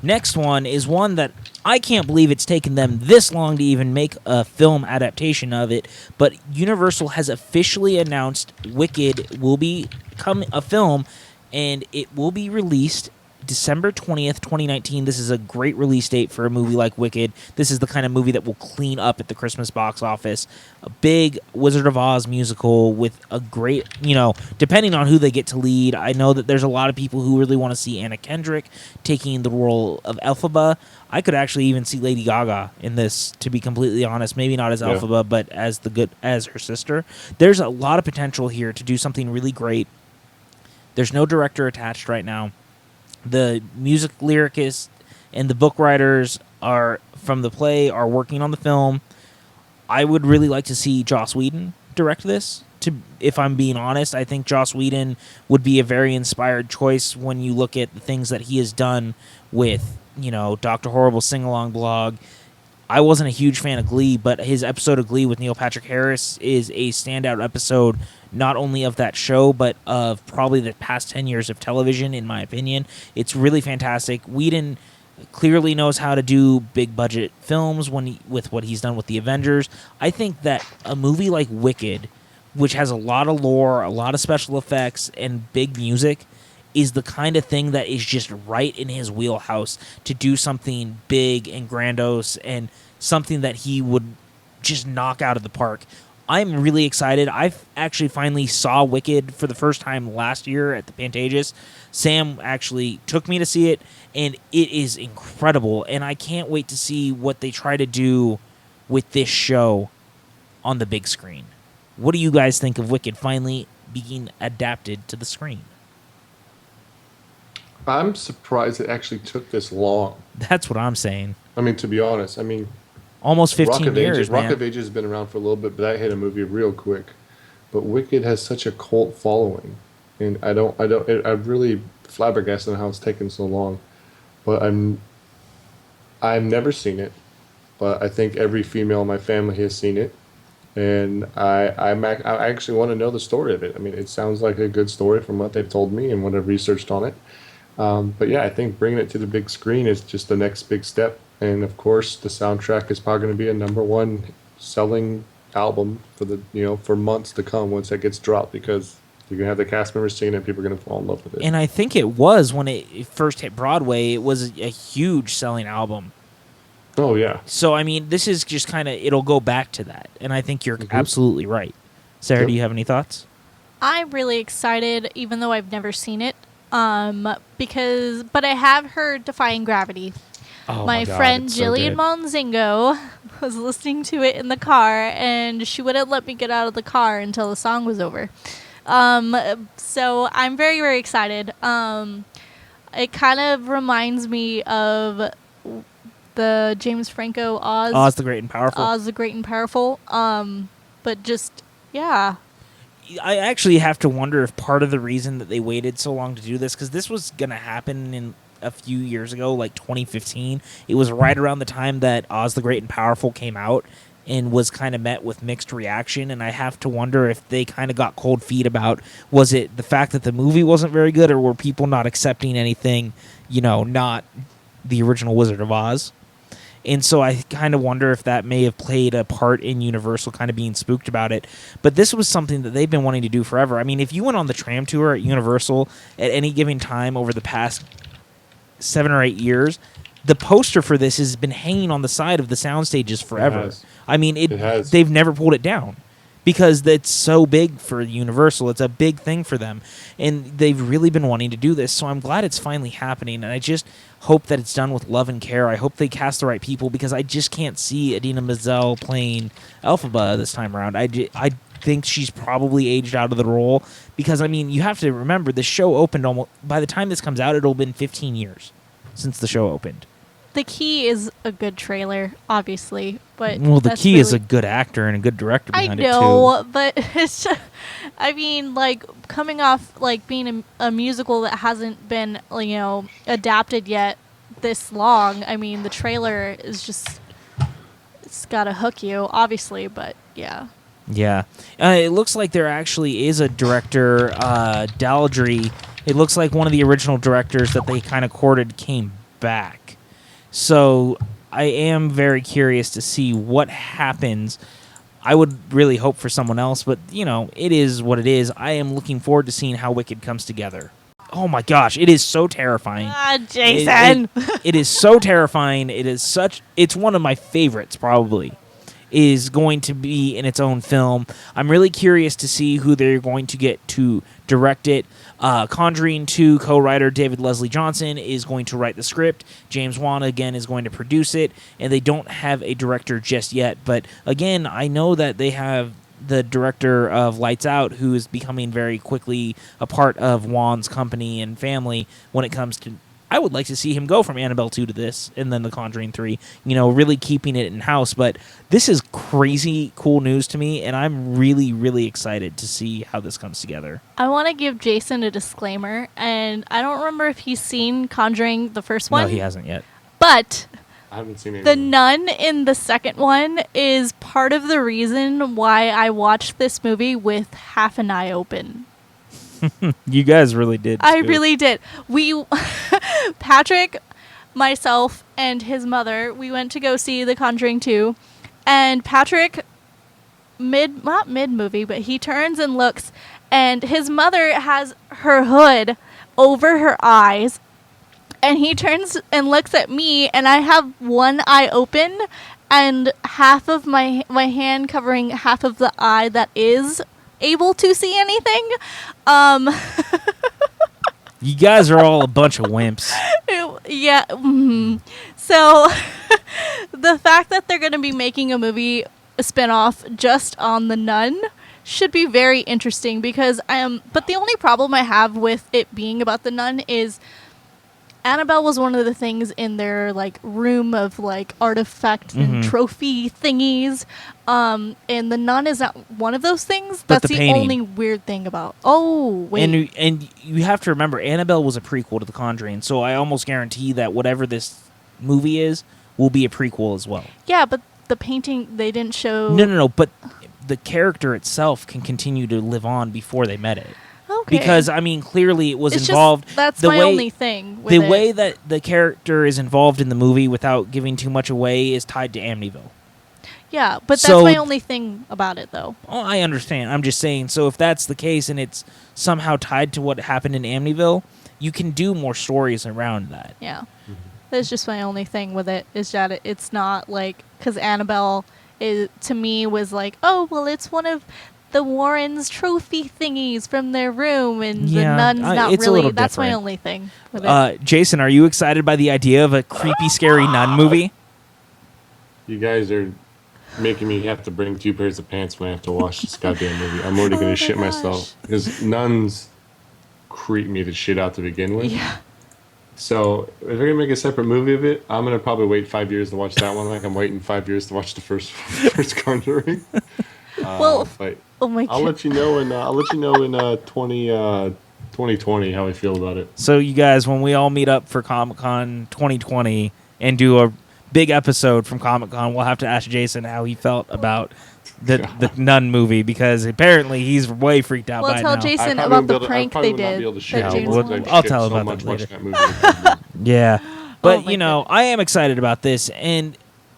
next one is one that I can't believe it's taken them this long to even make a film adaptation of it. But Universal has officially announced Wicked will become a film, and it will be released December 20th, 2019. This is a great release date for a movie like Wicked. This is the kind of movie that will clean up at the Christmas box office. A big Wizard of Oz musical with a great, depending on who they get to lead. I know that there's a lot of people who really want to see Anna Kendrick taking the role of Elphaba. I could actually even see Lady Gaga in this, to be completely honest. Maybe not as Elphaba, but as her sister. There's a lot of potential here to do something really great. There's no director attached right now. The music lyricists and the book writers from the play are working on the film. I would really like to see Joss Whedon direct this. If I'm being honest, I think Joss Whedon would be a very inspired choice when you look at the things that he has done with, Dr. Horrible Sing-Along Blog. I wasn't a huge fan of Glee, but his episode of Glee with Neil Patrick Harris is a standout episode, not only of that show, but of probably the past 10 years of television, in my opinion. It's really fantastic. Whedon clearly knows how to do big-budget films with what he's done with the Avengers. I think that a movie like Wicked, which has a lot of lore, a lot of special effects, and big music, is the kind of thing that is just right in his wheelhouse to do something big and grandiose and something that he would just knock out of the park. I'm really excited. I actually finally saw Wicked for the first time last year at the Pantages. Sam actually took me to see it, and it is incredible, and I can't wait to see what they try to do with this show on the big screen. What do you guys think of Wicked finally being adapted to the screen? I'm surprised it actually took this long. That's what I'm saying. I mean, to be honest, Almost 15 years, man. Rock of Ages has been around for a little bit, but that hit a movie real quick. But Wicked has such a cult following, and I'm really flabbergasted on how it's taken so long. But I've never seen it, but I think every female in my family has seen it, and I actually want to know the story of it. I mean, it sounds like a good story from what they've told me and what I've researched on it. But yeah, I think bringing it to the big screen is just the next big step. And of course, the soundtrack is probably going to be a #1 selling album for months to come once that gets dropped, because you're going to have the cast members singing it, people are going to fall in love with it. And I think it was, when it first hit Broadway, it was a huge selling album. Oh, yeah. So, I mean, this is just kind of, it'll go back to that. And I think you're absolutely right. Sarah, do you have any thoughts? I'm really excited, even though I've never seen it. But I have heard Defying Gravity. Oh my God, Friend it's so Jillian good. Monzingo was listening to it in the car, and she wouldn't let me get out of the car until the song was over. So I'm very, very excited. It kind of reminds me of the James Franco Oz the Great and Powerful. Oz the Great and Powerful. But just, yeah. I actually have to wonder if part of the reason that they waited so long to do this, because this was going to happen in a few years ago, like 2015. It was right around the time that Oz the Great and Powerful came out and was kind of met with mixed reaction. And I have to wonder if they kind of got cold feet about, was it the fact that the movie wasn't very good, or were people not accepting anything, not the original Wizard of Oz? And so I kind of wonder if that may have played a part in Universal kind of being spooked about it. But this was something that they've been wanting to do forever. I mean, if you went on the tram tour at Universal at any given time over the past 7 or 8 years, the poster for this has been hanging on the side of the sound stages forever. has. I mean, It has. they've never pulled it down because it's so big for Universal. It's a big thing for them, and they've really been wanting to do this. So I'm glad it's finally happening, and I just hope that it's done with love and care. I hope they cast the right people because I just can't see Idina Menzel playing Elphaba this time around. I think she's probably aged out of the role because, I mean, you have to remember the show opened almost, by the time this comes out, it'll have been 15 years since the show opened. The Key is a good trailer, obviously, but Well, the that's Key is really- a good actor and a good director I behind it, too. know, but it's just, I mean, like, coming off, like, being a musical that hasn't been, you know, adapted yet this long, I mean, the trailer is just, it's gotta hook you, obviously, but, yeah. Yeah. It looks like there actually is a director, Daldry. It looks like one of the original directors that they kind of courted came back. So I am very curious to see what happens. I would really hope for someone else, but, you know, it is what it is. I am looking forward to seeing how Wicked comes together. Oh my gosh, it is so terrifying. Ah, Jason! It is so terrifying. It's one of my favorites, probably, is going to be in its own film. I'm really curious to see who they're going to get to direct it. Conjuring 2 co-writer David Leslie Johnson is going to write the script. James Wan, again, is going to produce it. And they don't have a director just yet. But, again, I know that they have the director of Lights Out, who is becoming very quickly a part of Wan's company and family when it comes to... I would like to see him go from Annabelle 2 to this, and then The Conjuring 3, you know, really keeping it in-house. But this is crazy cool news to me, and I'm really, really excited to see how this comes together. I want to give Jason a disclaimer, and I don't remember if he's seen Conjuring, the first one. No, he hasn't yet. But I haven't seen it. the nun in the second one is part of the reason why I watched this movie with half an eye open. You guys really did. I really did. We, Patrick, myself, and his mother, we went to go see The Conjuring 2, and Patrick, not mid-movie, but he turns and looks, and his mother has her hood over her eyes, and he turns and looks at me, and I have one eye open, and half of my hand covering half of the eye that is able to see anything. You guys are all a bunch of wimps. Yeah. So the fact that they're going to be making a movie spin-off just on the nun should be very interesting because but the only problem I have with it being about the nun is Annabelle was one of the things in their like room of like artifact and trophy thingies, and the nun is not one of those things. But That's the the painting. only weird thing about. Oh wait, And you have to remember, Annabelle was a prequel to The Conjuring, so I almost guarantee that whatever this movie is will be a prequel as well. yeah, but the painting they didn't show. No, but the character itself can continue to live on before they met it. Okay. Because, I mean, clearly it was It's involved. Just, that's the my way, only thing. With The it. way that the character is involved in the movie without giving too much away is tied to Amityville. Yeah, but that's So- my only thing about it, though. Oh, I understand. I'm just saying, so if that's the case and it's somehow tied to what happened in Amityville, you can do more stories around that. Yeah. That's just my only thing with it, is that it's not like... Because Annabelle, to me, was like, oh, well, it's one of the Warrens' trophy thingies from their room, and Yeah, the nun's not it's a really... little That's my different. only thing with it. Jason, are you excited by the idea of a creepy, scary nun movie? You guys are making me have to bring 2 pairs of pants when I have to watch this goddamn movie. I'm already Oh gonna my shit gosh. myself because nuns creep me the shit out to begin with. Yeah. So if they're gonna make a separate movie of it, I'm gonna probably wait 5 years to watch that one. Like I'm waiting 5 years to watch the first Conjuring. Well, But oh my I'll God. let you know in 2020 how I feel about it. So, you guys, when we all meet up for Comic-Con 2020 and do a big episode from Comic-Con, we'll have to ask Jason how he felt about the nun movie, because apparently he's way freaked out Well, by it tell now. Jason I about probably the prank would they not be did. able to shit that Yeah, James we'll- wanted. I'll tell about that watching later. that movie. Yeah. But, my you know, goodness. I am excited about this. And,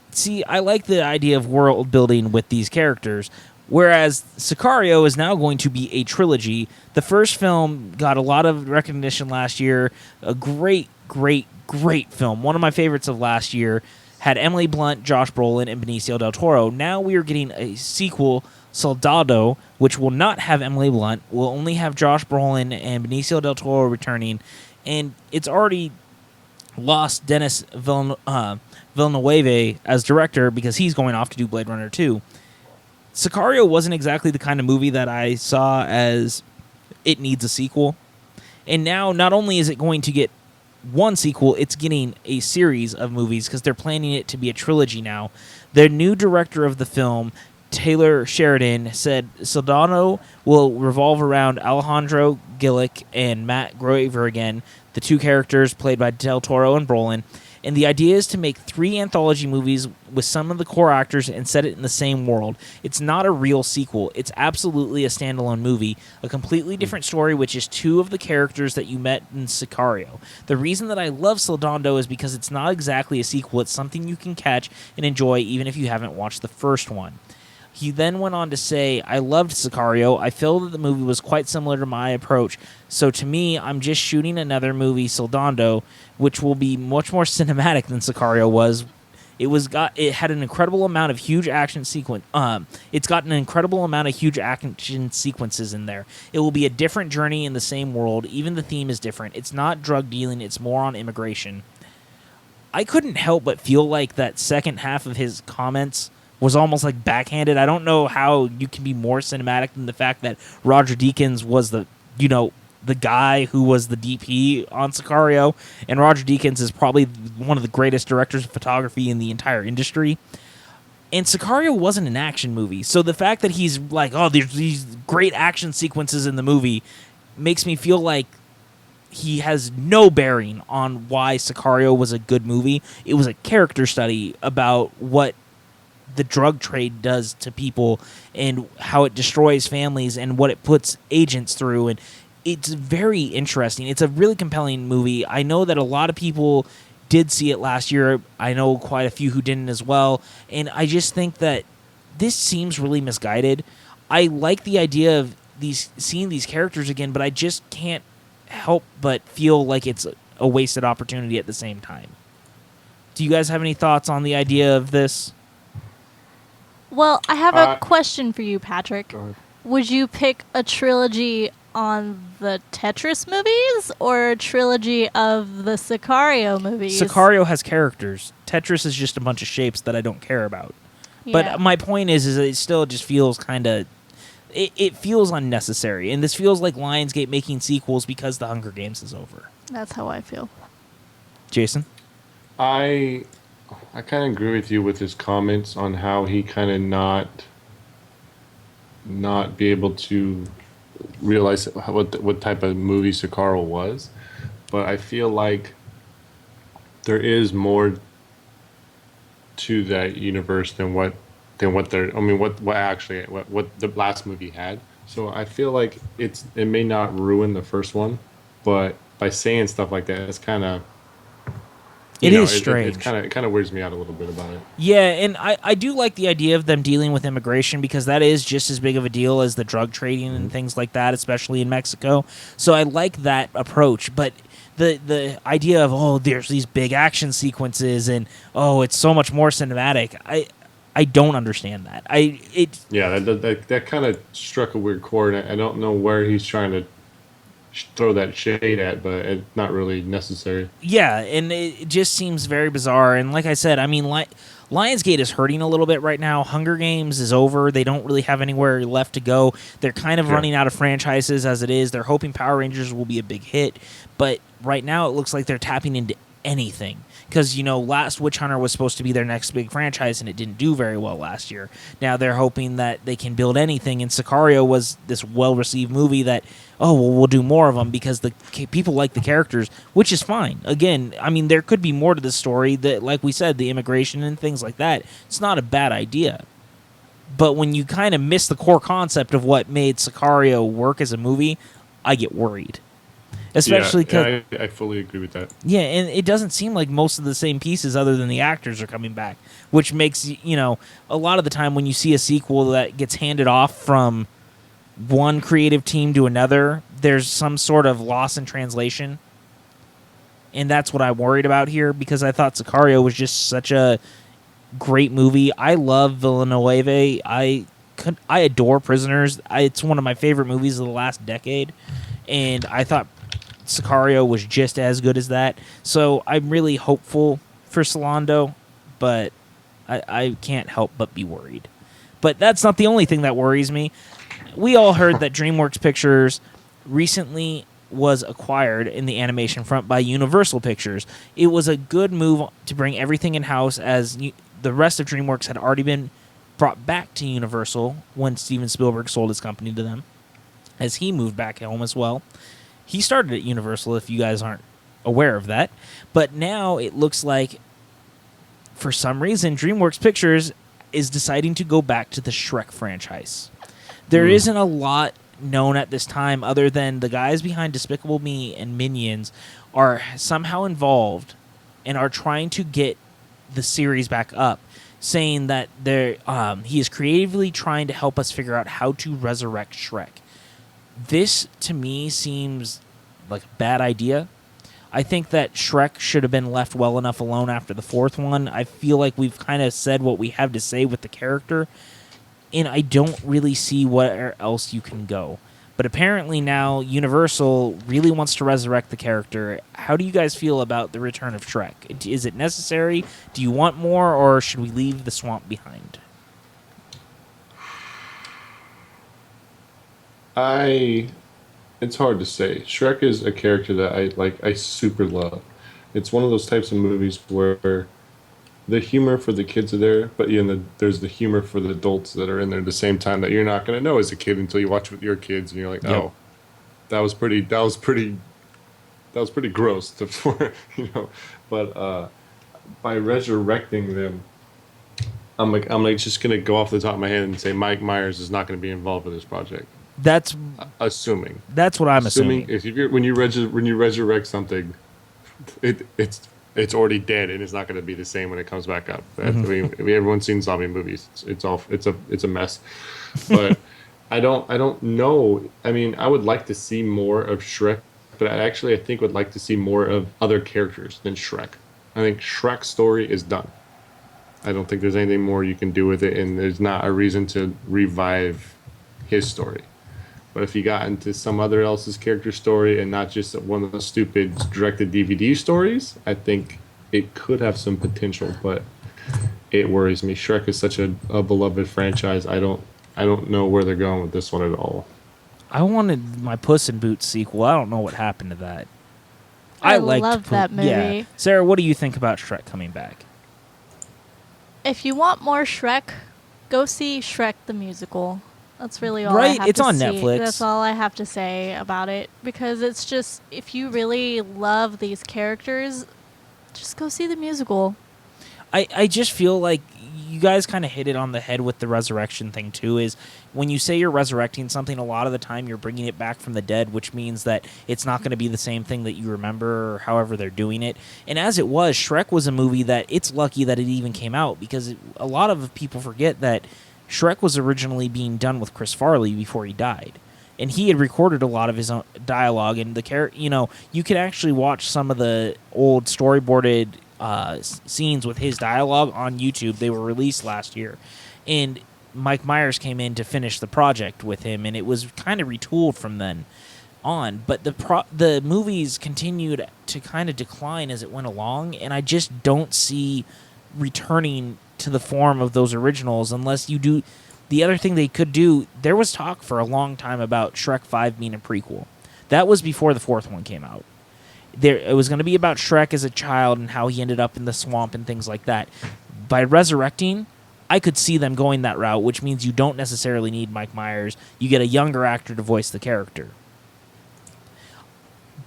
see, I like the idea of world building with these characters. Whereas Sicario is now going to be a trilogy. The first film got a lot of recognition last year. A great great, great film. One of my favorites of last year. Had Emily Blunt, Josh Brolin, and Benicio del Toro. Now we are getting a sequel, Soldado, which will not have Emily Blunt. Will only have Josh Brolin and Benicio del Toro returning. And it's already lost Dennis Villeneuve as director because he's going off to do Blade Runner 2. Sicario wasn't exactly the kind of movie that I saw as it needs a sequel. And now not only is it going to get one sequel, it's getting a series of movies because they're planning it to be a trilogy now. The new director of the film, Taylor Sheridan, said Soldado will revolve around Alejandro Gillick and Matt Groever again, the two characters played by Del Toro and Brolin. And the idea is to make 3 anthology movies with some of the core actors and set it in the same world. It's not a real sequel. It's absolutely a standalone movie, a completely different story, which is 2 of the characters that you met in Sicario. The reason that I love Soldado is because it's not exactly a sequel. It's something you can catch and enjoy even if you haven't watched the first one. He then went on to say, I loved Sicario. I feel that the movie was quite similar to my approach. So to me, I'm just shooting another movie, Soldado, which will be much more cinematic than Sicario was. It had an incredible amount of huge action sequence. It's got an incredible amount of huge action sequences in there. It will be a different journey in the same world. Even the theme is different. It's not drug dealing. It's more on immigration. I couldn't help but feel like that second half of his comments was almost like backhanded. I don't know how you can be more cinematic than the fact that Roger Deakins was the guy who was the DP on Sicario, and Roger Deakins is probably one of the greatest directors of photography in the entire industry. And Sicario wasn't an action movie, so the fact that he's like, oh, there's these great action sequences in the movie makes me feel like he has no bearing on why Sicario was a good movie. It was a character study about what the drug trade does to people and how it destroys families and what it puts agents through. And it's very interesting. It's a really compelling movie. I know that a lot of people did see it last year. I know quite a few who didn't as well. And I just think that this seems really misguided. I like the idea of seeing these characters again, but I just can't help but feel like it's a wasted opportunity at the same time. Do you guys have any thoughts on the idea of this? Well, I have a question for you, Patrick. Go ahead. Would you pick a trilogy on the Tetris movies or a trilogy of the Sicario movies? Sicario has characters. Tetris is just a bunch of shapes that I don't care about. Yeah. But my point is that it still just feels kind of... It feels unnecessary. And this feels like Lionsgate making sequels because The Hunger Games is over. That's how I feel. Jason? I kind of agree with you with his comments on how he kind of not be able to realize what type of movie Sicario was, but I feel like there is more to that universe than what the last movie had. So I feel like it may not ruin the first one, but by saying stuff like that, it's kind of... It is strange. It kind of weirds me out a little bit about it. Yeah, and I do like the idea of them dealing with immigration because that is just as big of a deal as the drug trading and things like that, especially in Mexico. So I like that approach, but the idea of, there's these big action sequences and, it's so much more cinematic, I don't understand that. That kind of struck a weird chord. I don't know where he's trying to throw that shade at, but it's not really necessary. Yeah, and it just seems very bizarre. And like I said, I mean, Lionsgate is hurting a little bit right now. Hunger Games is over. They don't really have anywhere left to go. They're kind of running out of franchises as it is. They're hoping Power Rangers will be a big hit, but right now it looks like they're tapping into anything. Because, Last Witch Hunter was supposed to be their next big franchise, and it didn't do very well last year. Now they're hoping that they can build anything, and Sicario was this well-received movie that, we'll do more of them because the people like the characters, which is fine. Again, I mean, there could be more to the story, that, like we said, the immigration and things like that. It's not a bad idea. But when you kind of miss the core concept of what made Sicario work as a movie, I get worried. Especially because I fully agree with that. Yeah, and it doesn't seem like most of the same pieces other than the actors are coming back, which makes, a lot of the time when you see a sequel that gets handed off from one creative team to another, there's some sort of loss in translation. And that's what I'm worried about here, because I thought Sicario was just such a great movie. I love Villeneuve. I adore Prisoners. It's one of my favorite movies of the last decade, and I thought Sicario was just as good as that. So I'm really hopeful for Solando, but I can't help but be worried. But that's not the only thing that worries me. We all heard that DreamWorks Pictures recently was acquired in the animation front by Universal Pictures. It was a good move to bring everything in-house, as the rest of DreamWorks had already been brought back to Universal when Steven Spielberg sold his company to them, as he moved back home as well. He started at Universal, if you guys aren't aware of that. But now it looks like, for some reason, DreamWorks Pictures is deciding to go back to the Shrek franchise. There isn't a lot known at this time other than the guys behind Despicable Me and Minions are somehow involved and are trying to get the series back up, saying that he is creatively trying to help us figure out how to resurrect Shrek. This, to me, seems like a bad idea. I think that Shrek should have been left well enough alone after the fourth one. I feel like we've kind of said what we have to say with the character, and I don't really see where else you can go. But apparently now Universal really wants to resurrect the character. How do you guys feel about the return of Shrek? Is it necessary? Do you want more, or should we leave the swamp behind? It's hard to say. Shrek is a character that I super love. It's one of those types of movies where the humor for the kids are there, but there's the humor for the adults that are in there at the same time that you're not going to know as a kid until you watch with your kids and you're like, oh, that was pretty gross But by resurrecting them, I'm just going to go off the top of my head and say Mike Myers is not going to be involved with this project. That's assuming. That's what I'm assuming. When you resurrect something, it's already dead and it's not going to be the same when it comes back up. I mean, everyone's seen zombie movies. It's a mess. But I don't know. I mean, I would like to see more of Shrek, but I think would like to see more of other characters than Shrek. I think Shrek's story is done. I don't think there's anything more you can do with it, and there's not a reason to revive his story. But if you got into some other else's character story and not just one of the stupid direct-to-DVD stories, I think it could have some potential, but it worries me. Shrek is such a beloved franchise. I don't know where they're going with this one at all. I wanted my Puss in Boots sequel. I don't know what happened to that. I love that movie. Yeah. Sarah, what do you think about Shrek coming back? If you want more Shrek, go see Shrek the musical. That's really all I right? have It's to on see. Netflix. That's all I have to say about it, because it's just, if you really love these characters, just go see the musical. I just feel like you guys kind of hit it on the head with the resurrection thing too, is when you say you're resurrecting something, a lot of the time you're bringing it back from the dead, which means that it's not going to be the same thing that you remember or however they're doing it. And as it was, Shrek was a movie that it's lucky that it even came out, because a lot of people forget that Shrek was originally being done with Chris Farley before he died. And he had recorded a lot of his own dialogue, and you could actually watch some of the old storyboarded scenes with his dialogue on YouTube. They were released last year. And Mike Myers came in to finish the project with him, and it was kind of retooled from then on. But the movies continued to kind of decline as it went along, and I just don't see returning to the form of those originals unless you do. The other thing they could do, there was talk for a long time about Shrek 5 being a prequel. That was before the fourth one came out. It was going to be about Shrek as a child and how he ended up in the swamp and things like that. By resurrecting, I could see them going that route, which means you don't necessarily need Mike Myers. You get a younger actor to voice the character.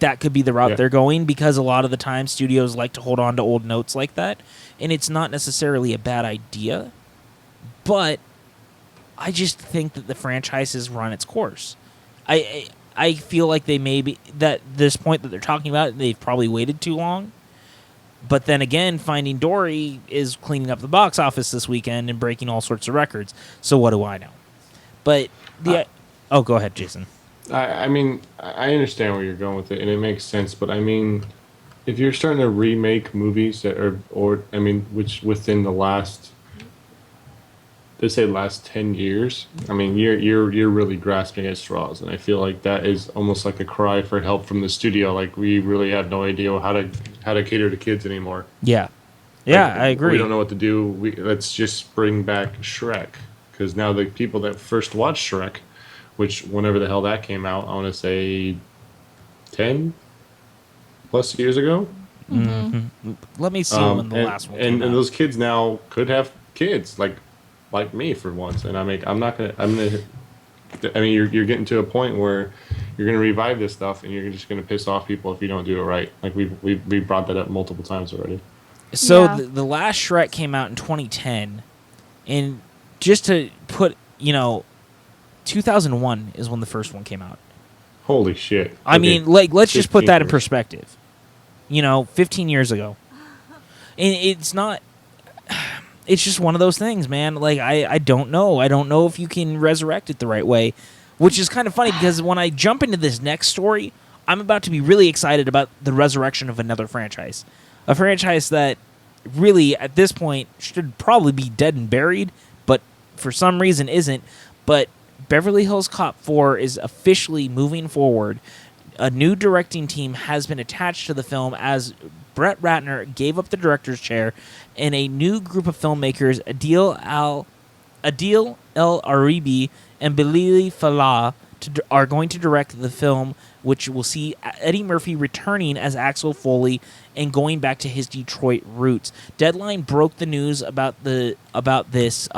That could be the route they're going, because a lot of the time studios like to hold on to old notes like that, and it's not necessarily a bad idea, but I just think that the franchise has run its course. I feel like they maybe, that this point that they're talking about, they've probably waited too long. But then again, Finding Dory is cleaning up the box office this weekend and breaking all sorts of records. So what do I know? But go ahead, Jason. I mean, I understand where you're going with it, and it makes sense. But I mean, if you're starting to remake movies that are, or I mean, which within the last, let's say last 10 years, I mean, you're really grasping at straws, and I feel like that is almost like a cry for help from the studio. Like we really have no idea how to cater to kids anymore. Yeah. Yeah, Like, I agree. We don't know what to do. Let's just bring back Shrek, because now the people that first watched Shrek, which whenever the hell that came out, I want to say 10 plus years ago. Let me see when the last one came and out. those kids now could have kids like me for once. And I'm not gonna. I mean, you're getting to a point where you're gonna revive this stuff, and you're just gonna piss off people if you don't do it right. Like we brought that up multiple times already. So Yeah. the last Shrek came out in 2010, and just to put, 2001 is when the first one came out. Holy shit! I mean, like, let's just put 15 that in years. perspective. 15 years ago. And it's not... It's just one of those things, man. Like, I don't know. I don't know if you can resurrect it the right way, which is kind of funny because when I jump into this next story, I'm about to be really excited about the resurrection of another franchise. A franchise that really, at this point, should probably be dead and buried, but for some reason isn't. But Beverly Hills Cop 4 is officially moving forward. A new directing team has been attached to the film as Brett Ratner gave up the director's chair, and a new group of filmmakers, Adil El Aribi and Billy Fallah, are going to direct the film, which will see Eddie Murphy returning as Axel Foley and going back to his Detroit roots. Deadline broke the news about this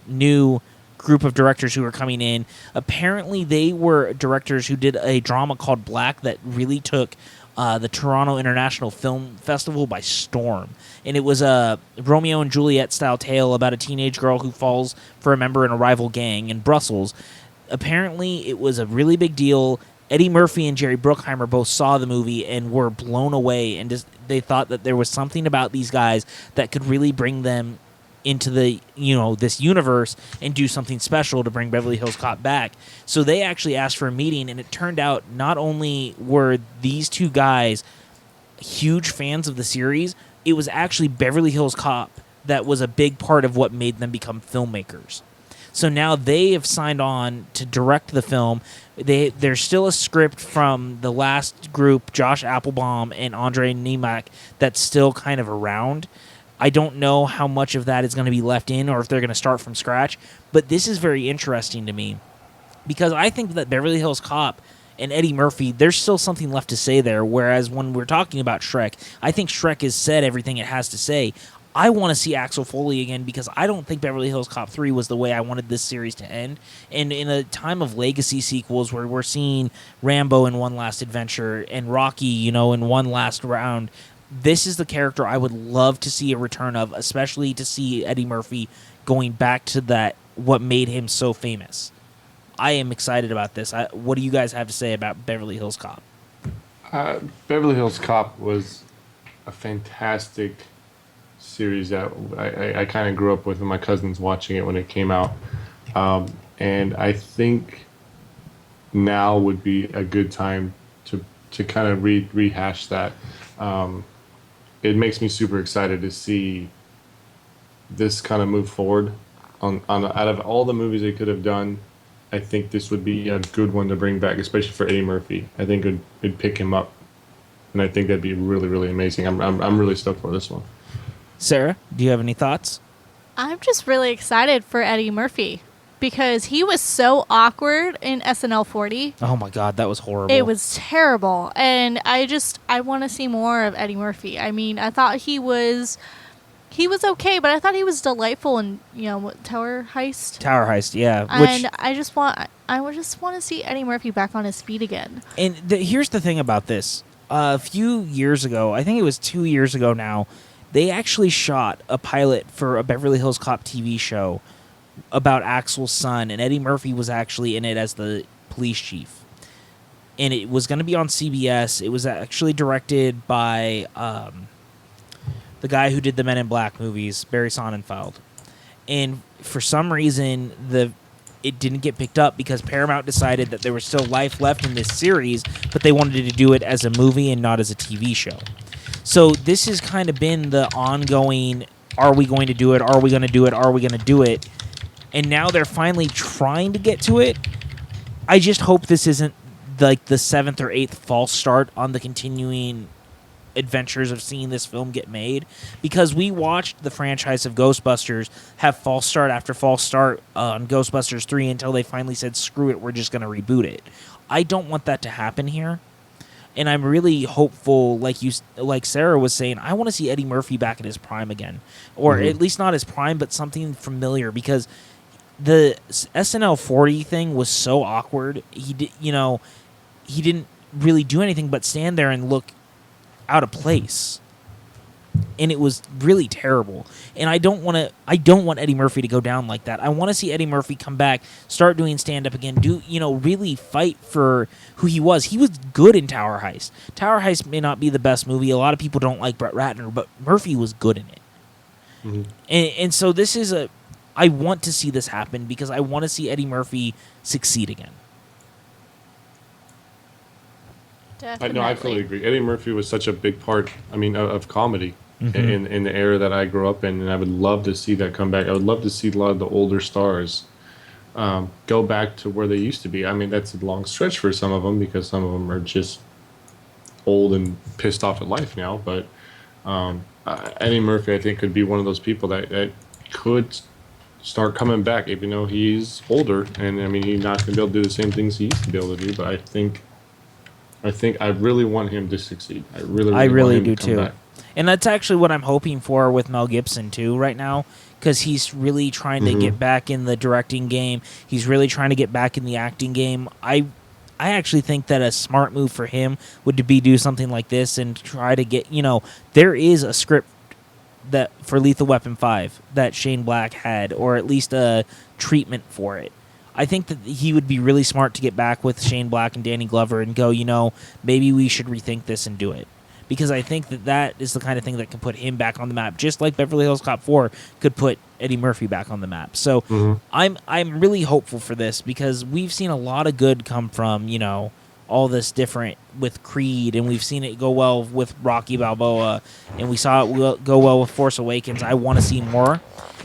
new group of directors who are coming in. Apparently, they were directors who did a drama called Black that really took the Toronto International Film Festival by storm. And it was a Romeo and Juliet style tale about a teenage girl who falls for a member in a rival gang in Brussels. Apparently, it was a really big deal. Eddie Murphy and Jerry Bruckheimer both saw the movie and were blown away, and they thought that there was something about these guys that could really bring them into the this universe and do something special to bring Beverly Hills Cop back. So they actually asked for a meeting, and it turned out not only were these two guys huge fans of the series, it was actually Beverly Hills Cop that was a big part of what made them become filmmakers. So now they have signed on to direct the film. There's still a script from the last group, Josh Applebaum and Andre Niemak, that's still kind of around. I don't know how much of that is going to be left in or if they're going to start from scratch. But this is very interesting to me because I think that Beverly Hills Cop and Eddie Murphy, there's still something left to say there. Whereas when we're talking about Shrek, I think Shrek has said everything it has to say. I want to see Axel Foley again because I don't think Beverly Hills Cop 3 was the way I wanted this series to end. And in a time of legacy sequels where we're seeing Rambo in One Last Adventure and Rocky, in One Last Round, this is the character I would love to see a return of, especially to see Eddie Murphy going back to that, what made him so famous. I am excited about this. What do you guys have to say about Beverly Hills Cop? Beverly Hills Cop was a fantastic series that I kind of grew up with my cousins watching it when it came out. And I think now would be a good time to kind of rehash that. It makes me super excited to see this kind of move forward. Out of all the movies they could have done, I think this would be a good one to bring back, especially for Eddie Murphy. I think it'd pick him up, and I think that'd be really, really amazing. I'm really stoked for this one. Sarah, do you have any thoughts? I'm just really excited for Eddie Murphy because he was so awkward in SNL 40. Oh my God, that was horrible. It was terrible. And I want to see more of Eddie Murphy. I mean, I thought he was okay, but I thought he was delightful in, Tower Heist. Tower Heist, yeah. And I just want to see Eddie Murphy back on his feet again. And here's the thing about this. A few years ago, I think it was 2 years ago now, they actually shot a pilot for a Beverly Hills Cop TV show about Axel's son, and Eddie Murphy was actually in it as the police chief. And it was going to be on CBS. It was actually directed by the guy who did the Men in Black movies, Barry Sonnenfeld. And for some reason, it didn't get picked up because Paramount decided that there was still life left in this series, but they wanted to do it as a movie and not as a TV show. So this has kind of been the ongoing, are we going to do it? Are we going to do it? Are we going to do it? And now they're finally trying to get to it. I just hope this isn't like the 7th or 8th false start on the continuing adventures of seeing this film get made, because we watched the franchise of Ghostbusters have false start after false start on Ghostbusters 3 until they finally said, screw it, we're just going to reboot it. I don't want that to happen here. And I'm really hopeful, like Sarah was saying, I want to see Eddie Murphy back in his prime again, or at least not his prime, but something familiar, because the SNL 40 thing was so awkward. He didn't really do anything but stand there and look out of place, and it was really terrible. And I don't want Eddie Murphy to go down like that. I want to see Eddie Murphy come back, start doing stand up again, really fight for who he was. He was good in Tower Heist. Tower Heist may not be the best movie. A lot of people don't like Brett Ratner, but Murphy was good in it. And so this is I want to see this happen because I want to see Eddie Murphy succeed again. Definitely. I fully agree. Eddie Murphy was such a big part, of comedy in the era that I grew up in, and I would love to see that come back. I would love to see a lot of the older stars go back to where they used to be. I mean, that's a long stretch for some of them because some of them are just old and pissed off at life now. But Eddie Murphy, I think, could be one of those people that could start coming back, even though he's older. And, he's not going to be able to do the same things he used to be able to do. But I think I really want him to succeed. I really want him do to come too. back. And that's actually what I'm hoping for with Mel Gibson too right now, because he's really trying to get back in the directing game. He's really trying to get back in the acting game. I actually think that a smart move for him would be do something like this and try to get, there is a script that for Lethal Weapon 5 that Shane Black had, or at least a treatment for it. I think that he would be really smart to get back with Shane Black and Danny Glover and go, maybe we should rethink this and do it. Because I think that is the kind of thing that can put him back on the map, just like Beverly Hills Cop 4 could put Eddie Murphy back on the map. So I'm really hopeful for this because we've seen a lot of good come from, all this different with Creed, and we've seen it go well with Rocky Balboa, and we saw it go well with Force Awakens. I want to see more.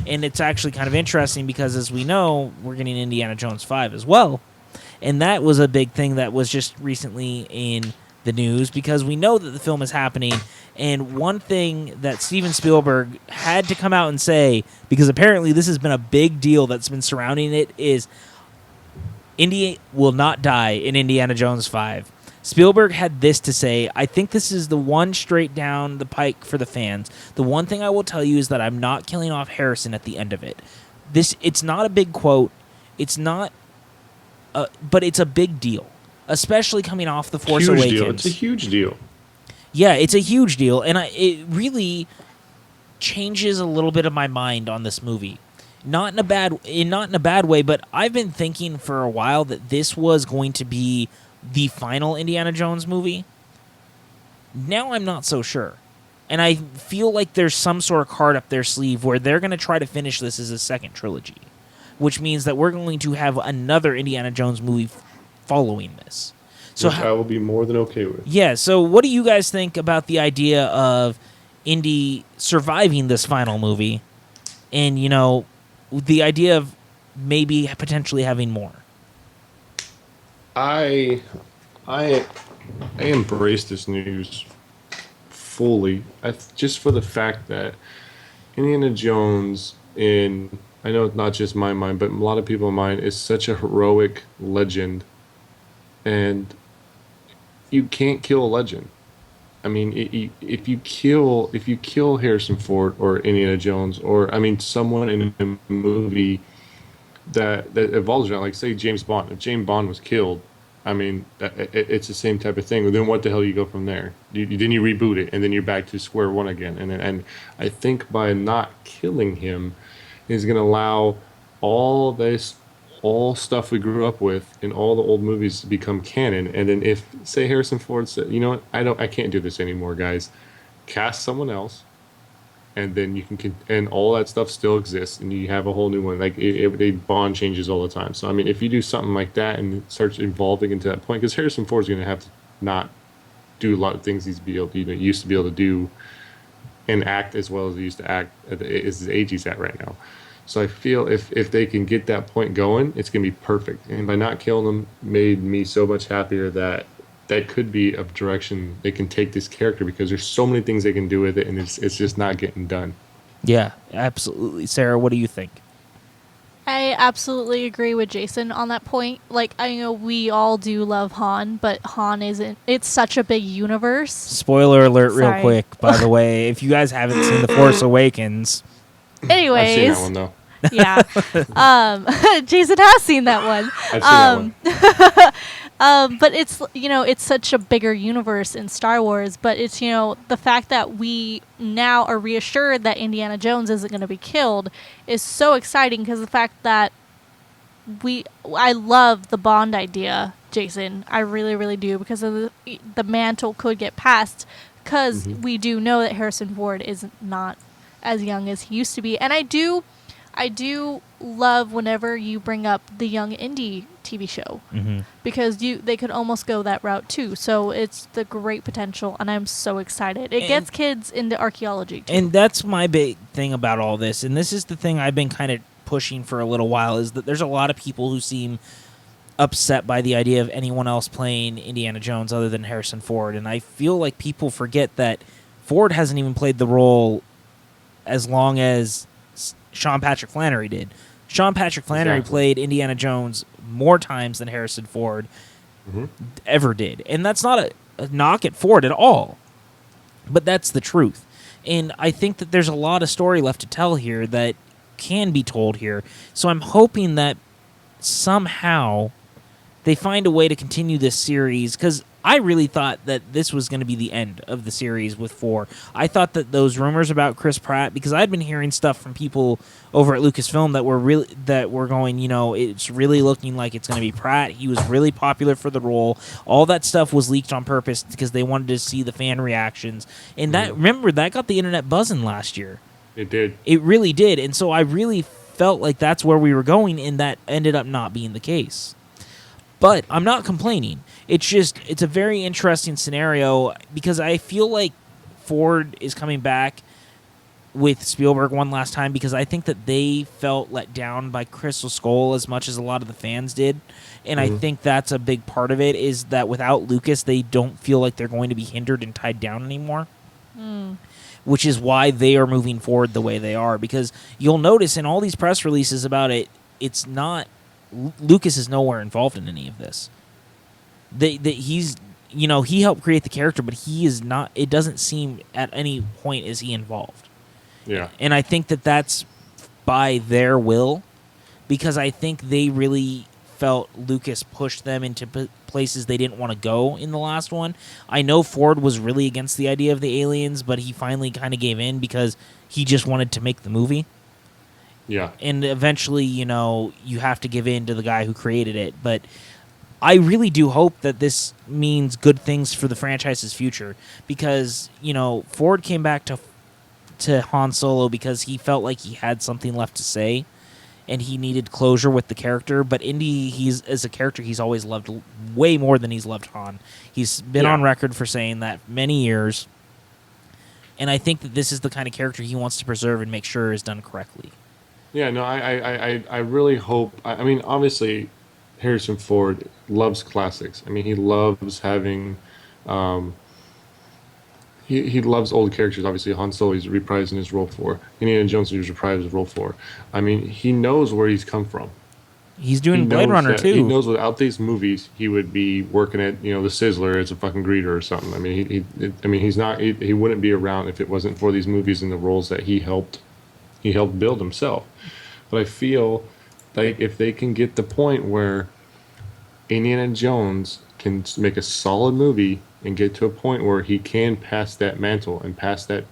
And it's actually kind of interesting because, as we know, we're getting Indiana Jones 5 as well. And that was a big thing that was just recently in the news because we know that the film is happening. And one thing that Steven Spielberg had to come out and say, because apparently this has been a big deal that's been surrounding it, is Indy will not die in Indiana Jones 5. Spielberg had this to say: I think this is the one straight down the pike for the fans. The one thing I will tell you is that I'm not killing off Harrison at the end of it. It's not a big quote. It's not, but it's a big deal, especially coming off The Force Awakens. Deal. It's a huge deal. Yeah, it's a huge deal, and it really changes a little bit of my mind on this movie. Not in a bad way, but I've been thinking for a while that this was going to be the final Indiana Jones movie. Now I'm not so sure. And I feel like there's some sort of card up their sleeve where they're going to try to finish this as a second trilogy, which means that we're going to have another Indiana Jones movie following this. So which I will be more than okay with. Yeah, so what do you guys think about the idea of Indy surviving this final movie and, the idea of maybe potentially having more? I embrace this news fully. Just for the fact that Indiana Jones, I know it's not just my mind, but a lot of people's mind, is such a heroic legend, and you can't kill a legend. If you kill Harrison Ford or Indiana Jones, or someone in a movie that evolves around, like say James Bond. If James Bond was killed, it's the same type of thing. Then what the hell you go from there? Then you reboot it, and then you're back to square one again. And I think by not killing him is going to allow all stuff we grew up with in all the old movies to become canon. And then if, say, Harrison Ford said, you know what, I can't do this anymore, guys. Cast someone else, and then you can and all that stuff still exists, and you have a whole new one. Like Bond changes all the time. So if you do something like that and it starts evolving into that point, because Harrison Ford's going to have to not do a lot of things he's used to be able to do and act as well as he used to act at his age he's at right now. So I feel if they can get that point going, it's gonna be perfect. And by not killing him made me so much happier that that could be a direction they can take this character, because there's so many things they can do with it, and it's just not getting done. Yeah, absolutely. Sarah, what do you think? I absolutely agree with Jason on that point. Like, I know we all do love Han, but Han isn't. It's such a big universe. Spoiler alert, real Sorry. quick, by the way. If you guys haven't seen The Force Awakens, Anyways, I've seen that one though. yeah. Jason has seen that one. I've seen that one. But it's, it's such a bigger universe in Star Wars, but it's, the fact that we now are reassured that Indiana Jones isn't going to be killed is so exciting, because the fact that I love the Bond idea, Jason. I really, really do, because of the mantle could get passed, because we do know that Harrison Ford is not as young as he used to be. And I do love whenever you bring up the young indie TV show, because they could almost go that route too. So it's the great potential, and I'm so excited. It gets kids into archaeology too. and that's my big thing about all this, and this is the thing I've been kind of pushing for a little while, is that there's a lot of people who seem upset by the idea of anyone else playing Indiana Jones other than Harrison Ford, and I feel like people forget that Ford hasn't even played the role as long as Sean Patrick Flannery did. Sean Patrick Flannery played Indiana Jones more times than Harrison Ford ever did. And that's not a knock at Ford at all. But that's the truth. And I think that there's a lot of story left to tell here that can be told here. So I'm hoping that somehow they find a way to continue this series, because I really thought that this was going to be the end of the series with 4. I thought that those rumors about Chris Pratt, because I'd been hearing stuff from people over at Lucasfilm that were going, it's really looking like it's going to be Pratt. He was really popular for the role. All that stuff was leaked on purpose because they wanted to see the fan reactions. And that got the internet buzzing last year. It did. It really did. And so I really felt like that's where we were going, and that ended up not being the case. But I'm not complaining. It's a very interesting scenario, because I feel like Ford is coming back with Spielberg one last time, because I think that they felt let down by Crystal Skull as much as a lot of the fans did. And I think that's a big part of it, is that without Lucas, they don't feel like they're going to be hindered and tied down anymore. Which is why they are moving forward the way they are, because you'll notice in all these press releases about it, it's not... Lucas is nowhere involved in any of this. He's, he helped create the character, but he is not. It doesn't seem at any point is he involved. Yeah. And I think that that's by their will, because I think they really felt Lucas pushed them into places they didn't want to go in the last one. I know Ford was really against the idea of the aliens, but he finally kind of gave in because he just wanted to make the movie. Yeah. And eventually, you have to give in to the guy who created it. But I really do hope that this means good things for the franchise's future, because, Ford came back to Han Solo because he felt like he had something left to say and he needed closure with the character. But Indy, as a character, he's always loved way more than he's loved Han. He's been on record for saying that many years. And I think that this is the kind of character he wants to preserve and make sure is done correctly. Yeah, no, I really hope. I mean, obviously, Harrison Ford loves classics. I mean, he loves having. He loves old characters. Obviously, Han Solo he's reprising his role for. Indiana Jones he's reprising his role for. I mean, he knows where he's come from. He's doing Blade Runner too. He knows without these movies, he would be working at the Sizzler as a fucking greeter or something. I mean, he's not. He wouldn't be around if it wasn't for these movies and the roles that he helped build himself. But I feel like if they can get the point where Indiana Jones can make a solid movie and get to a point where he can pass that mantle and pass that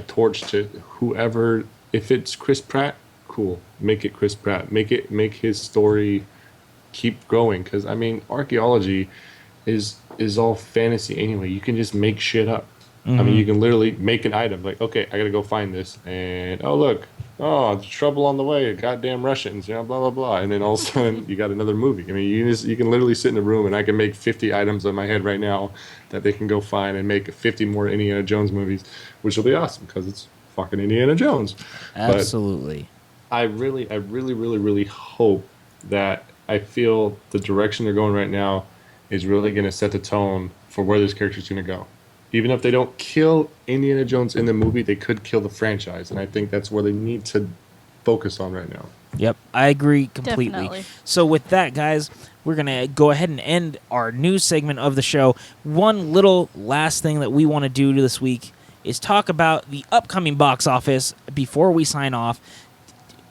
torch to whoever. If it's Chris Pratt, cool. Make it Chris Pratt. Make his story keep growing. Because I mean, archaeology is all fantasy anyway. You can just make shit up. I mean, you can literally make an item like, okay, I gotta go find this, and oh look, oh, the trouble on the way, goddamn Russians, blah blah blah, and then all of a sudden you got another movie. I mean, you can literally sit in a room and I can make 50 items in my head right now that they can go find and make 50 more Indiana Jones movies, which will be awesome because it's fucking Indiana Jones. But Absolutely. I really hope that I feel the direction they're going right now is really going to set the tone for where this character's going to go. Even if they don't kill Indiana Jones in the movie, they could kill the franchise, and I think that's where they need to focus on right now. Yep, I agree completely. Definitely. So with that, guys, we're going to go ahead and end our news segment of the show. One little last thing that we want to do this week is talk about the upcoming box office before we sign off.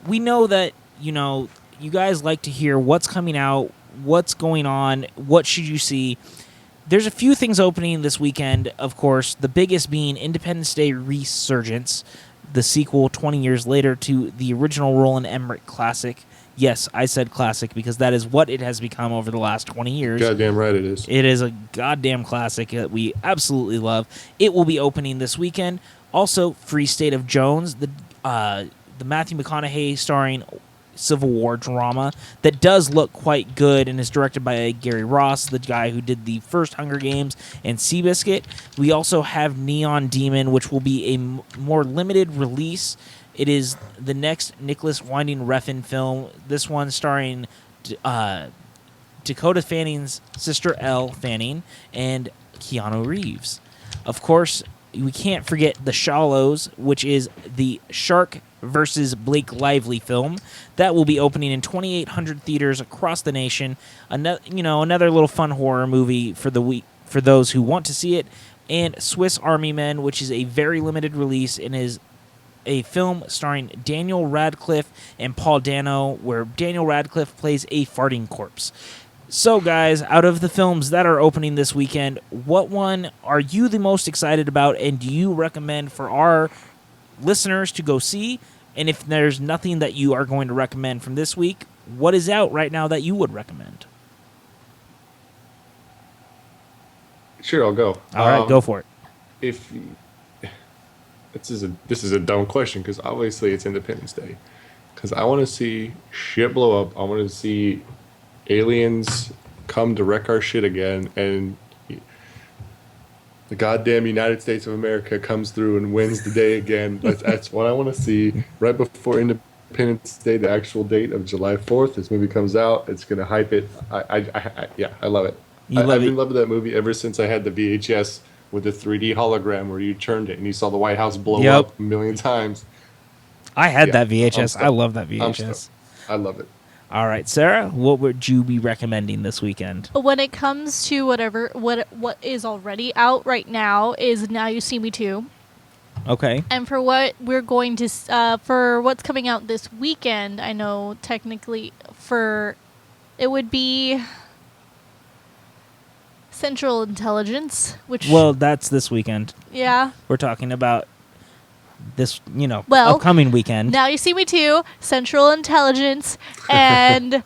We know that, you guys like to hear what's coming out, what's going on, what should you see. There's a few things opening this weekend, of course, the biggest being Independence Day Resurgence, the sequel 20 years later to the original Roland Emmerich classic. Yes, I said classic because that is what it has become over the last 20 years. Goddamn right it is. It is a goddamn classic that we absolutely love. It will be opening this weekend. Also, Free State of Jones, the Matthew McConaughey starring Civil War drama that does look quite good and is directed by Gary Ross, the guy who did the first Hunger Games and Seabiscuit. We also have Neon Demon, which will be a more limited release. It is the next Nicholas Winding Refn film. This one starring Dakota Fanning's sister Elle Fanning and Keanu Reeves. Of course, we can't forget The Shallows, which is the Shark versus Blake Lively film that will be opening in 2,800 theaters across the nation. Another little fun horror movie for the week for those who want to see it. And Swiss Army Men, which is a very limited release and is a film starring Daniel Radcliffe and Paul Dano, where Daniel Radcliffe plays a farting corpse. So, guys, out of the films that are opening this weekend, what one are you the most excited about, and do you recommend for our listeners to go see? And if there's nothing that you are going to recommend from this week, what is out right now that you would recommend? Sure, I'll go. All right, go for it. If this is a dumb question because obviously it's Independence Day, because I want to see shit blow up. I want to see aliens come to wreck our shit again, and the goddamn United States of America comes through and wins the day again. That's what I want to see right before Independence Day, the actual date of July 4th. This movie comes out. It's gonna hype it. I love it. I've been loving that movie ever since I had the VHS with the 3D hologram where you turned it and you saw the White House blow up a million times. I had that VHS. I love that VHS. I love it. All right, Sarah, what would you be recommending this weekend? When it comes to what is already out right now is Now You See Me Too. Okay. And for what we're going to for what's coming out this weekend, I know technically it would be Central Intelligence, which that's this weekend. Yeah. We're talking about this, upcoming weekend. Now You See Me Too, Central Intelligence, and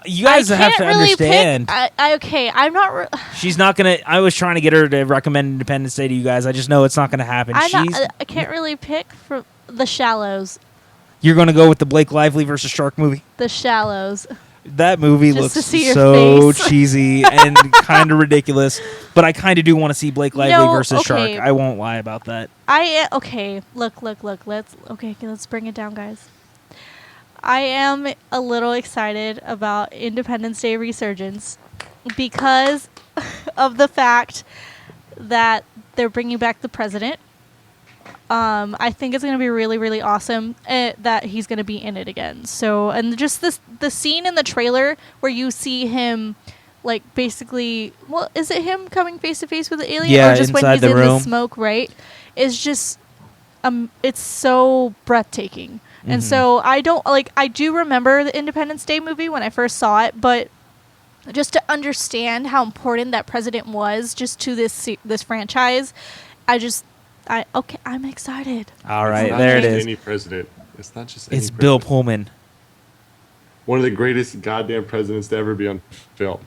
you guys have to really understand. I'm not. She's not gonna. I was trying to get her to recommend Independence Day to you guys. I just know it's not gonna happen. I can't really pick from The Shallows. You're gonna go with the Blake Lively versus Shark movie. The Shallows. That movie Just looks to see your so face. cheesy and kind of ridiculous, but I kind of do want to see Blake Lively versus Shark. I won't lie about that. Look. Let's bring it down, guys. I am a little excited about Independence Day Resurgence because of the fact that they're bringing back the president. I think it's going to be really, really awesome that he's going to be in it again. So, and just the scene in the trailer where you see him, like, basically, is it him coming face to face with the alien? Yeah, or just when inside he's the in room. the smoke, right? It's just, it's so breathtaking. Mm-hmm. And so I do remember the Independence Day movie when I first saw it, but just to understand how important that president was just to this franchise, I'm excited. All right, It's not there it just is. Any president. It's not just any It's president. Bill Pullman. One of the greatest goddamn presidents to ever be on film.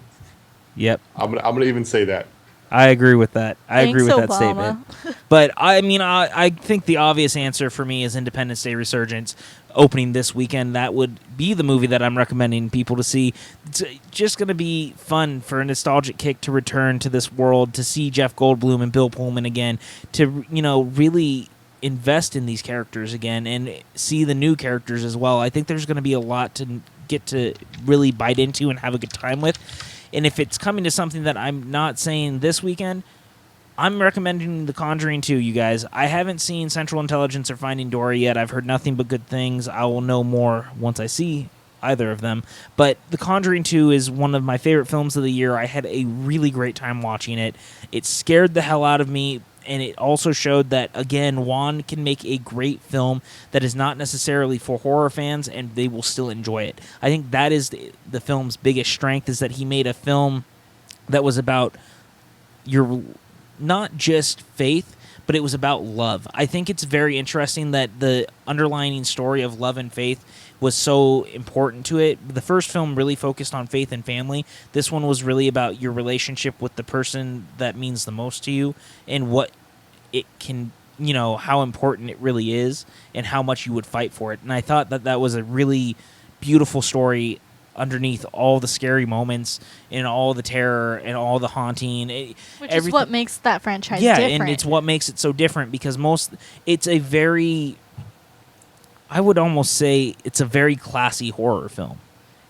Yep. I'm gonna even say that. I agree with that. I agree Thanks, with that Obama. statement. But I mean, I think the obvious answer for me is Independence Day Resurgence opening this weekend. That would be the movie that I'm recommending people to see. It's just going to be fun for a nostalgic kick to return to this world, to see Jeff Goldblum and Bill Pullman again, to, you know, really invest in these characters again and see the new characters as well. I think there's going to be a lot to get to really bite into and have a good time with. And if it's coming to something that I'm not saying this weekend, I'm recommending The Conjuring 2, you guys. I haven't seen Central Intelligence or Finding Dory yet. I've heard nothing but good things. I will know more once I see either of them. But The Conjuring 2 is one of my favorite films of the year. I had a really great time watching it. It scared the hell out of me, and it also showed that, again, Juan can make a great film that is not necessarily for horror fans, and they will still enjoy it. I think that is the film's biggest strength, is that he made a film that was about your not just faith, but it was about love. I think it's very interesting that the underlying story of love and faith was so important to it. The first film really focused on faith and family. This one was really about your relationship with the person that means the most to you and what it can, you know, how important it really is and how much you would fight for it. And I thought that that was a really beautiful story underneath all the scary moments and all the terror and all the haunting. Which is what makes that franchise different. different. And it's what makes it so different, because it's a very, I would almost say it's a very classy horror film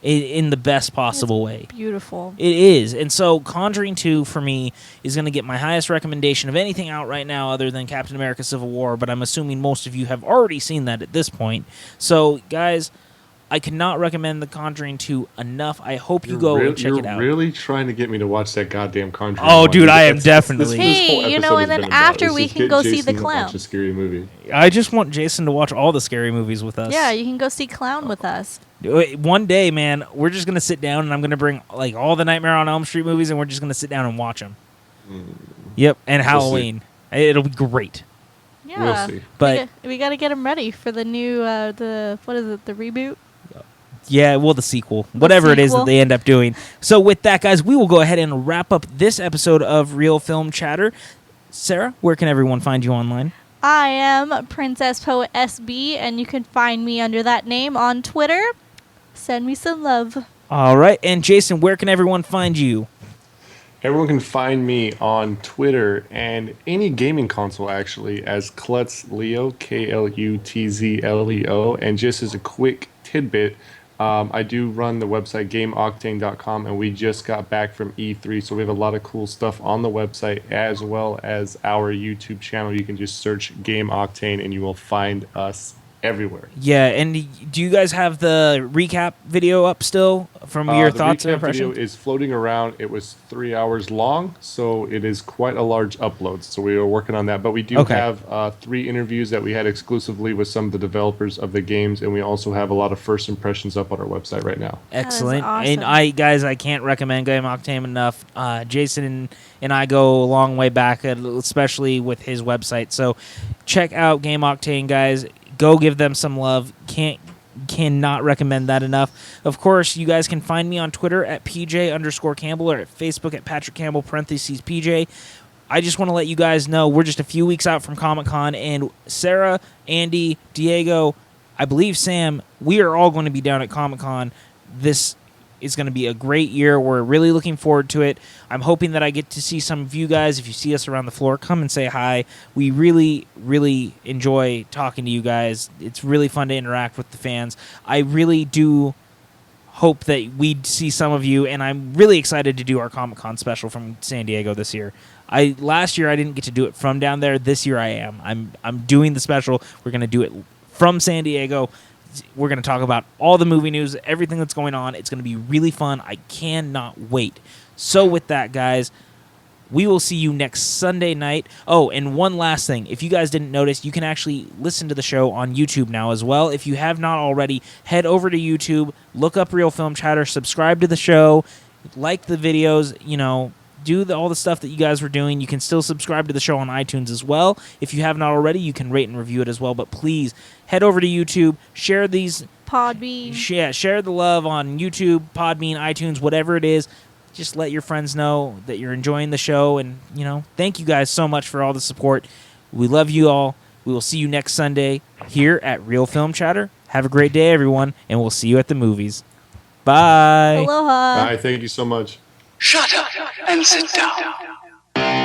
in the best possible way. Beautiful. It is. And so Conjuring 2 for me is going to get my highest recommendation of anything out right now other than Captain America Civil War, but I'm assuming most of you have already seen that at this point. So guys, I cannot recommend The Conjuring 2 enough. I hope you go and check it out. You're really trying to get me to watch that goddamn Conjuring. Oh, dude, I am definitely. This whole Hey, you episode know, has and then been about after is we just can get go see Jason The to Clown. watch a scary movie. I just want Jason to watch all the scary movies with us. Yeah, you can go see Clown with us. One day, man, we're just going to sit down and I'm going to bring like all the Nightmare on Elm Street movies and we're just going to sit down and watch them. Yep, and Halloween. It'll be great. Yeah. We'll see. But we got to get them ready for the new, the reboot? yeah, well, the sequel. Whatever it is that sequel. they end up doing. So with that, guys, we will go ahead and wrap up this episode of Real Film Chatter. Sarah, where can everyone find you online? I am Princess Poet SB, and you can find me under that name on Twitter. Send me some love. All right. And Jason, where can everyone find you? Everyone can find me on Twitter and any gaming console, actually, as Klutz Leo, KLUTZLEO. And just as a quick tidbit, I do run the website GameOctane.com, and we just got back from E3, so we have a lot of cool stuff on the website as well as our YouTube channel. You can just search Game Octane, and you will find us everywhere. Yeah, and do you guys have the recap video up still from your thoughts and recap impressions? video is floating around. It was 3 hours long, so it is quite a large upload. So we are working on that. But we do have 3 interviews that we had exclusively with some of the developers of the games, and we also have a lot of first impressions up on our website right now. Excellent. Awesome. And I can't recommend Game Octane enough. Jason and I go a long way back, especially with his website. So check out Game Octane, guys. Go give them some love. Cannot recommend that enough. Of course, you guys can find me on Twitter at PJ_Campbell or at Facebook at Patrick Campbell _PJ. I just want to let you guys know we're just a few weeks out from Comic-Con, and Sarah, Andy, Diego, I believe Sam, we are all going to be down at Comic-Con. This is going to be a great year. We're really looking forward to it. I'm hoping that I get to see some of you guys. If you see us around the floor, come and say hi. We really, really enjoy talking to you guys. It's really fun to interact with the fans. I really do hope that we see some of you, and I'm really excited to do our Comic-Con special from San Diego this year. Last year I didn't get to do it from down there. This year I am. I'm doing the special. We're going to do it from San Diego. We're going to talk about all the movie news, everything that's going on. It's going to be really fun. I cannot wait. So with that, guys, we will see you next Sunday night. Oh, and one last thing. If you guys didn't notice, you can actually listen to the show on YouTube now as well. If you have not already, head over to YouTube, look up Real Film Chatter, subscribe to the show, like the videos, do all the stuff that you guys were doing. You can still subscribe to the show on iTunes as well. If you have not already, you can rate and review it as well. But please head over to YouTube, share these Podbean. share the love on YouTube, Podbean, iTunes, whatever it is. just let your friends know that you're enjoying the show. And, thank you guys so much for all the support. We love you all. We will see you next Sunday here at Real Film Chatter. Have a great day, everyone, and we'll see you at the movies. Bye. Aloha. Bye. Thank you so much. Shut up and sit down.